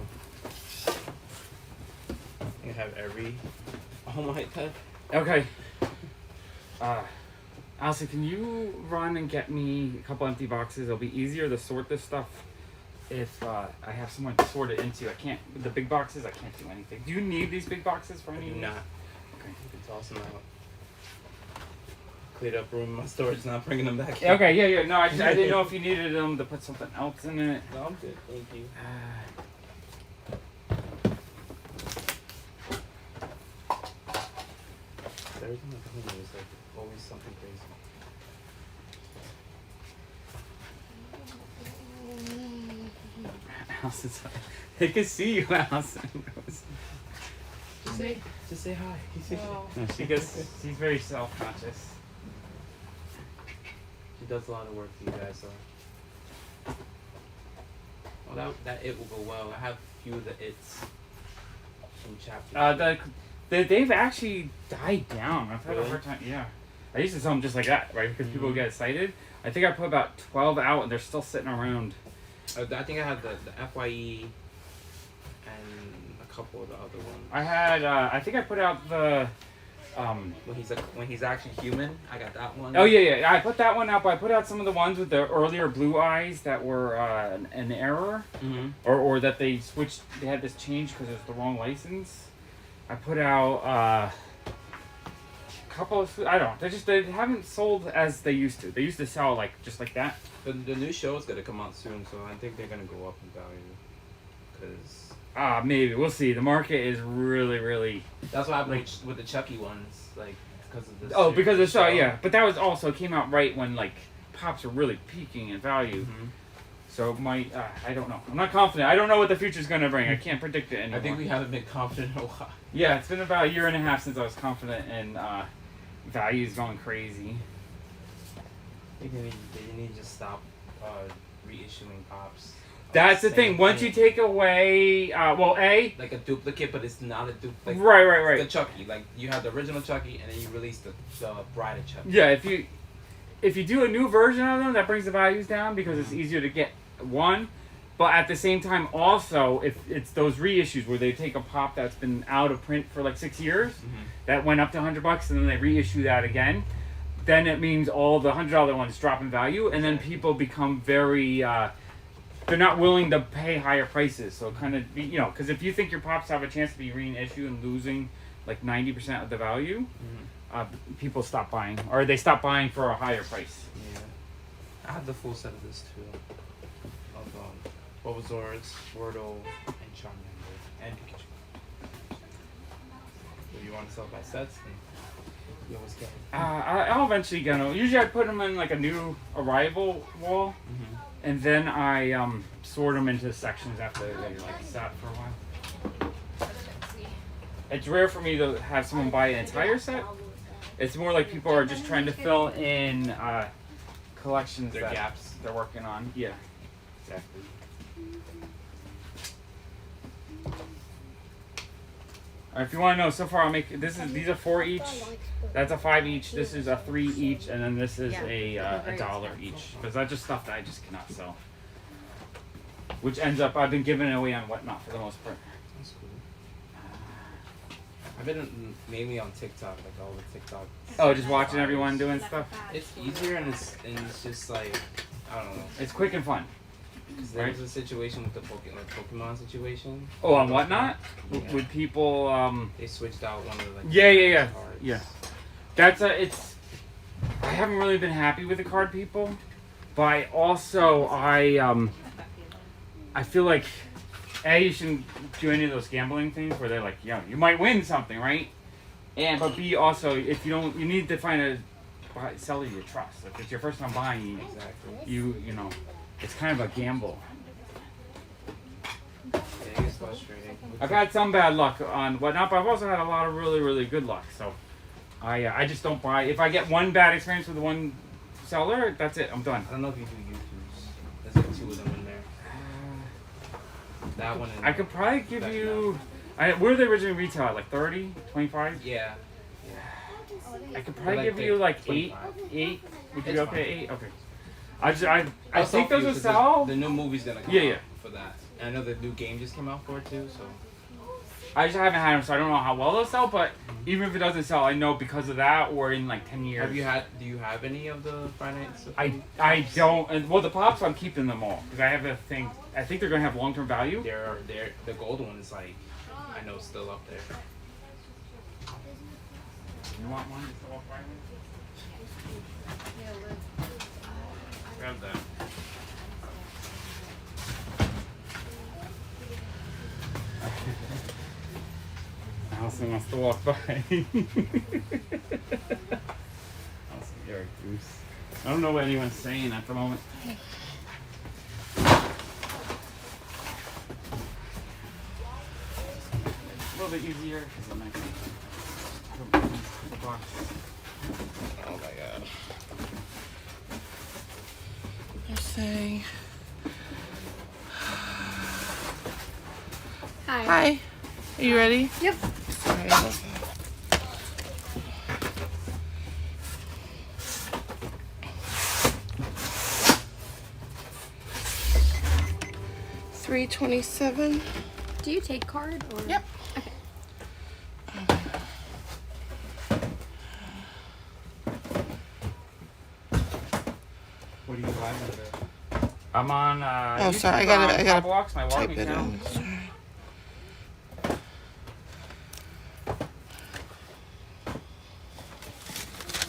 have every. Oh my god. Okay. Allison, can you run and get me a couple empty boxes? It'll be easier to sort this stuff if I have someone to sort it into. I can't, with the big boxes, I can't do anything. Do you need these big boxes for any? Nah. Okay. You can toss them out. Cleared up room in my storage, not bringing them back. Okay, yeah. No, I didn't know if you needed them to put something else in it. No, I'm good. Thank you. Everything like home is like always something crazy. Allison, they can see you, Allison. Just say hi. Oh. No, she's very self-conscious. She does a lot of work for you guys, so. Well, that it will go well. I have a few of the it's from chapters. They've actually died down. I've had a Really? hard time. Yeah, I used to sell them just like that, right? Because people get excited. I think I put about 12 out, and they're still sitting around. I think I had the FYE and a couple of the other ones. I had. I think I put out the. When he's actually human, I got that one. Oh yeah. I put that one out, but I put out some of the ones with the earlier blue eyes that were an error, or that they switched. They had this change because it was the wrong license. I put out a couple of. I don't know. They haven't sold as they used to. They used to sell like just like that. The new show is gonna come out soon, so I think they're gonna go up in value. Cause Maybe we'll see. The market is really. that's what happened with the Chucky ones, like because of the. Oh, because of the show, yeah. But that was also came out right when like pops are really peaking in value. So it might. I don't know. I'm not confident. I don't know what the future's gonna bring. I can't predict it anymore. I think we haven't been confident in a while. Yeah, it's been about a year and a half since I was confident, and value's going crazy. They need to just stop reissuing pops. That's the thing. Once you take away, like a duplicate, but it's not a duplicate. Right. The Chucky, like you have the original Chucky, and then you release the Bride of Chucky. Yeah, if you do a new version of them, that brings the values down because it's easier to get one. But at the same time, also, if it's those reissues where they take a pop that's been out of print for like 6 years, that went up to $100, and then they reissue that again, then it means all the $100 ones drop in value, and then people become very. They're not willing to pay higher prices, so kind of because if you think your pops have a chance to be reissued and losing like 90% of the value, people stop buying, or they stop buying for a higher price. Yeah, I have the full set of this too, of Bulbasaur's, Squirtle, and Charmander, and Pikachu. If you want to sell by sets, then you always get it. I'll eventually get them. Usually I put them in like a new arrival wall. And then I sort them into sections after they're like sat for a while. It's rare for me to have someone buy an entire set. It's more like people are just trying to fill in collections, Their gaps they're working on. Yeah, exactly. If you want to know, so far I'll make these are 4 each. That's a 5 each. This is a 3 each, and then this is a $1 each. Because that's just stuff that I just cannot sell. Which ends up I've been giving it away on Whatnot for the most part. That's cool. I've been mainly on TikTok, like all the TikTok. Oh, just watching everyone doing stuff. It's easier and it's just like I don't know. It's quick and fun. Because there was a situation with the Pokemon situation. Oh, on Whatnot? Yeah. With people, They switched out one of the like. Yeah. cards. Yeah. That's I haven't really been happy with the card people, but I feel like you shouldn't do any of those gambling things where they're like, you might win something, right? But B, also, if you need to find a seller you trust. If it's your first time buying, Exactly. you know, it's kind of a gamble. Yeah, it gets frustrating. I've had some bad luck on Whatnot, but I've also had a lot of really, really good luck. So I just don't buy. If I get one bad experience with one seller, that's it. I'm done. I don't know if you do YouTubes. There's like 2 of them in there. That one. I could probably give you. Where did they originally retail at? Like 30, 25? Yeah. I could probably Like give you like 8. 25. 8. Would you It's be okay? fine. 8. Okay. I I'll think sell those for you will 'cause sell. The new movie's gonna come Yeah. out for that. And I know the new game just came out for it too, so. I just haven't had them, so I don't know how well they'll sell. But even if it doesn't sell, I know because of that, or in like 10 years. Do you have any of the Friday Nights? I don't. And, well, the pops, I'm keeping them all because I have a thing. I think they're gonna have long-term value. They're the gold one is like, I know, still up there. You want one? Grab that. Allison wants to walk by. Allison, you're a goose. I don't know what anyone's saying at the moment. A little bit easier because I'm not going to the box. Oh my god. They're saying. Hi. Hi. Are you ready? Yep. Sorry. 327. Do you take card or? Yep. Okay. What are you live under? I'm on. Oh, sorry. I gotta Walks, my type walking it channel. in. Sorry.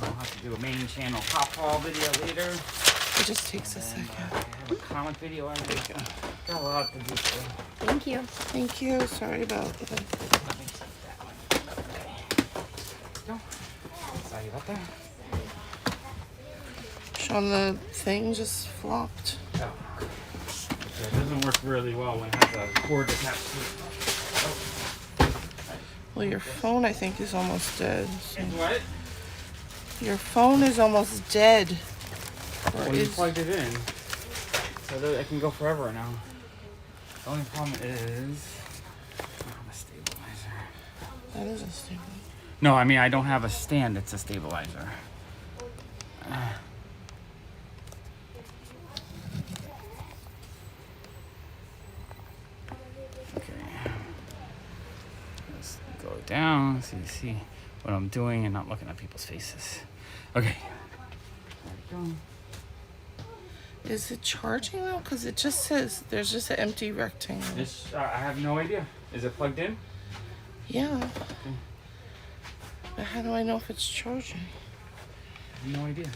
I'll have to do a main channel pop haul video later. It just takes a second. I have a comic video. I got a lot to do. So. Thank you. Thank you. Sorry about that. Let me take that one. No. Sorry about that. Sean, the thing just flopped. Oh. Okay, it doesn't work really well when it has a cord attached to it. Well, your phone, I think, is almost dead. So. And what? Your phone is almost dead. Or Well, you is... plugged it in, so that it can go forever now. The only problem is, I don't have a stabilizer. That is a stabilizer. No, I mean I don't have a stand. It's a stabilizer. Okay. Let's go down so you see what I'm doing and not looking at people's faces. Okay. There we go. Is it charging though? Because it just says there's just an empty rectangle. This I have no idea. Is it plugged in? Yeah. But how do I know if it's charging? I have no idea.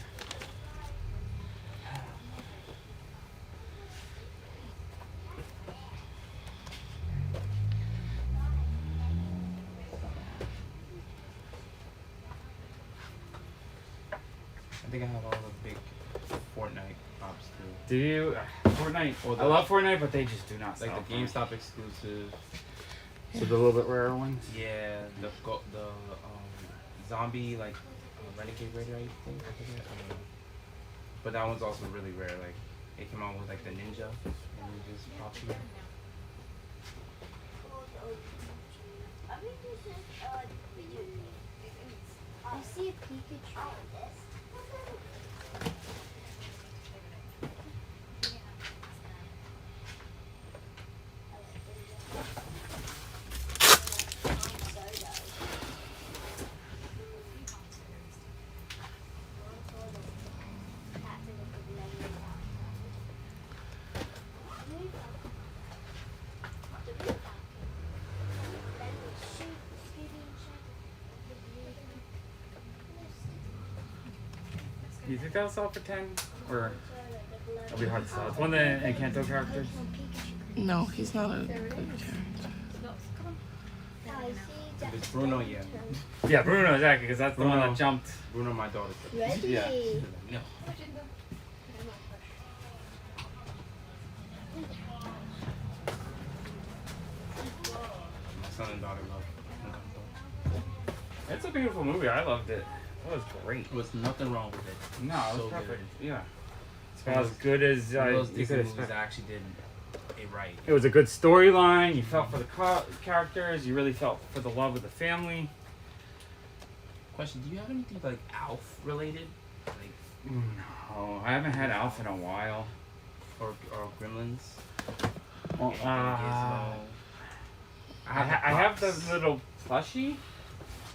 I think I have all the big Fortnite pops too. Do you? Fortnite. Well, I love Fortnite, but they just do not Like sell the GameStop exclusive. So the little bit rarer ones. Yeah, the zombie like Renegade Raider, I think. I forget. But that one's also really rare. Like it came out with like the ninja, and it just pops in. I see a Pikachu. Do you think that'll sell for 10? Or it'll be hard to sell. It's one of the Encanto characters. No, he's not a good character. It's Bruno, yeah. Yeah, Bruno, exactly, because that's the one Bruno. that jumped. Bruno, my daughter. Ready? Yeah. No. My son and daughter love Encanto. It's a beautiful movie. I loved it. It was great. There was nothing wrong with it. No, it was So perfect. good. Yeah. It's about as good as One of those you Disney could movies expect. that actually did it right. It was a good storyline. You felt for the characters. You really felt for the love of the family. Question: do you have anything like Alf related, like No, I haven't had Alf in a while. or Gremlins? Well, Gizmo? I I have the little plushie.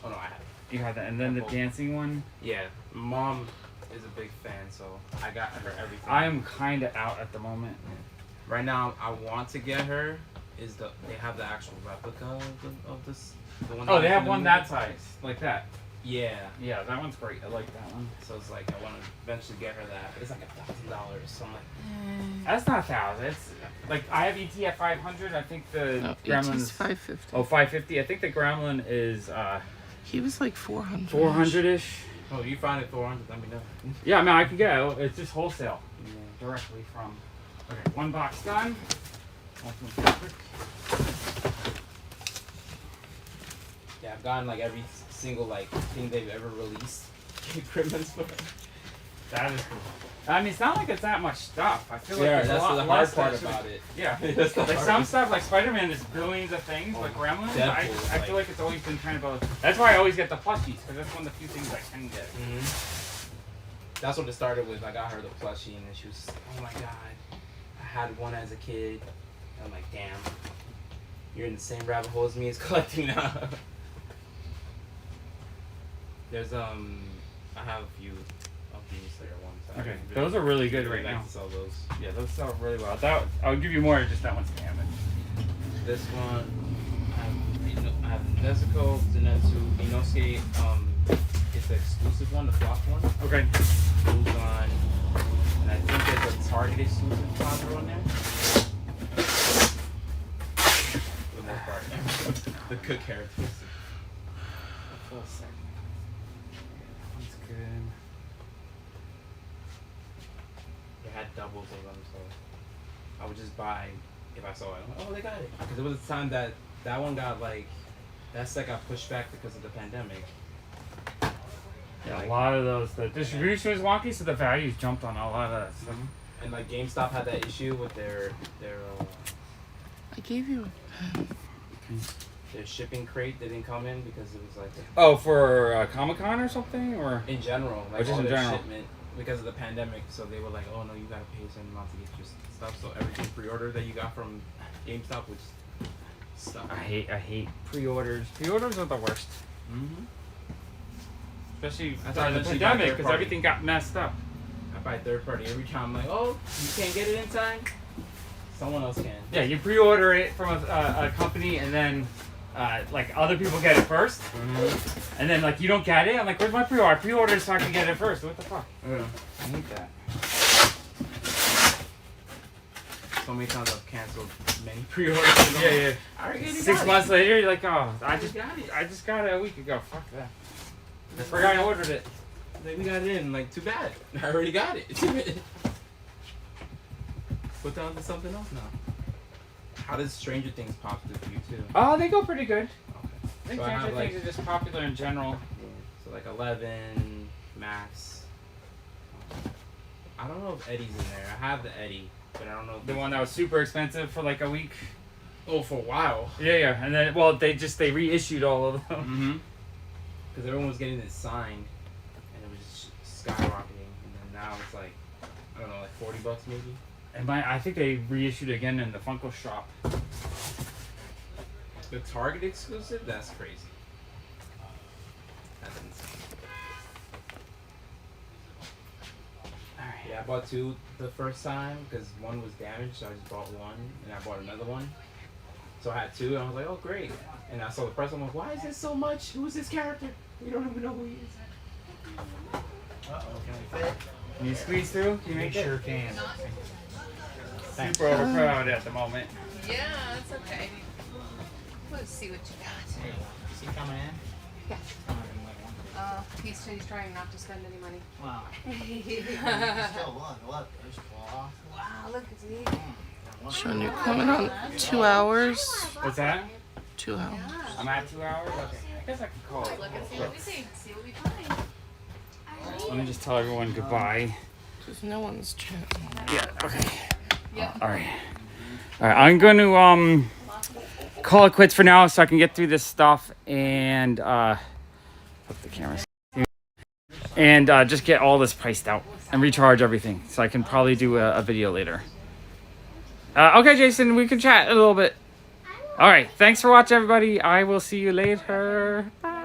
Oh no, I have. You have that, and then the dancing one. Yeah, Mom is a big fan, so I got her everything. I'm kind of out at the moment. Right now, I want to get her is they have the actual replica of this. The one Oh, they have in the one movie. that size, like that. Yeah. Yeah, that one's great. I like that one. So it's like I want to eventually get her that. But it's like $1,000. So I'm like, That's not 1,000. It's like I have ET at 500. I think the No, Gremlin's ET's 550. Oh, 550. I think the Gremlin is He was like 400. 400-ish. oh, you find it 400? Let me know. Yeah, I mean I can get it. It's just wholesale directly from. Okay, one box done. Yeah, I've gotten like every single like thing they've ever released. Gremlins for. That is cool. I mean, it's not like it's that much stuff. I feel like Yeah, there's that's a lot the hard less part that should- about it. Yeah, That's the like hard some stuff, like Spider-Man, there's billions of things. Oh, Like Gremlins, Deadpool, I feel like it's always been kind of a. That's why I always get the plushies because that's one of the few things I can get. That's what it started with. I got her the plushie, and then she was like, "Oh my god, I had one as a kid." And I'm like, "Damn, you're in the same rabbit hole as me as collecting now." There's I have a few of these later ones. I Okay, really- those are really good really right like now. to sell those. Yeah, those sell really well. That I'll give you more. Just that one's damaged. This one, I have Nezuko, Zenitsu, Inosuke. It's the exclusive one, the flop one. Okay. Busan, and I think there's a Target exclusive Plaza on there. For the most part. The cook characters. Full set. That's good. They had doubles of them, so I would just buy if I saw it. I'm like, oh, they got it. Because it was a time that one got like, that set got pushed back because of the pandemic. Yeah, Like- a lot of those. The distribution was wonky, so the values jumped on a lot of that stuff. And like GameStop had that issue with their I gave you. shipping crate that didn't come in because it was like Oh, for Comic-Con or something, or in general, Or like just all in their general? shipment because of the pandemic. So they were like, oh no, you gotta pay a certain amount to get your stuff. So everything pre-order that you got from GameStop was stuff. I hate pre-orders. Pre-orders are the worst, Mm-hmm. especially That's during why the eventually got pandemic third because party. everything got messed up. I buy third party every time. I'm like, oh, you can't get it in time. Someone else can. Yeah, you pre-order it from a company and then like other people get it first, and then like you don't get it. I'm like, where's my pre-order? I pre-ordered so I can get it first. What the fuck? Yeah. I hate that. So many times I've canceled many pre-orders. Yeah. I already 6 got months later, you're like, oh, I I just got it. I just got it a week ago. Fuck that. I That's forgot I why ordered it. Like, we got it in. Like, too bad. I already got it. Put down to something else now. How does Stranger Things pop through for you too? Oh, they go pretty good. Okay. I think So I have, Stranger like- Things are just popular in general. So like 11, Max. I don't know if Eddie's in there. I have the Eddie, but I don't know if The one that was super expensive for like a week. Oh, for a while. Yeah, and then they reissued all of them. Mm-hmm. Because everyone was getting it signed, and it was just skyrocketing. And then now it's like, I don't know, like $40 maybe. And I think they reissued it again in the Funko shop. The Target exclusive? That's crazy. That's insane. Alright. Yeah, I bought two the first time because one was damaged, so I just bought one, and I bought another one. So I had two, and I was like, oh, great. And I saw the first one, I'm like, why is this so much? Who is this character? We don't even know who he is. Uh-oh, can we fit? Can you squeeze through? Can you make Sure it? can. Super overcrowded at the moment. Yeah, it's okay. Let's see what you got. Is he coming in? Yeah. Coming in like one. He's trying not to spend any money. Wow. Wow, Still one. Look, there's claw. look at these. Sean, you're coming on 2 hours. What's that? 2 hours. I'm at 2 hours? Okay. I guess I can call it. Look and see what we see. See what we find. Let me just tell everyone goodbye. Because no one's chatting. Yeah, okay. Yeah. Alright. Alright, I'm going to call it quits for now so I can get through this stuff and flip the camera. And just get all this priced out and recharge everything so I can probably do a video later. Okay, Jason, we can chat a little bit. All right. Thanks for watching, everybody. I will see you later. Bye.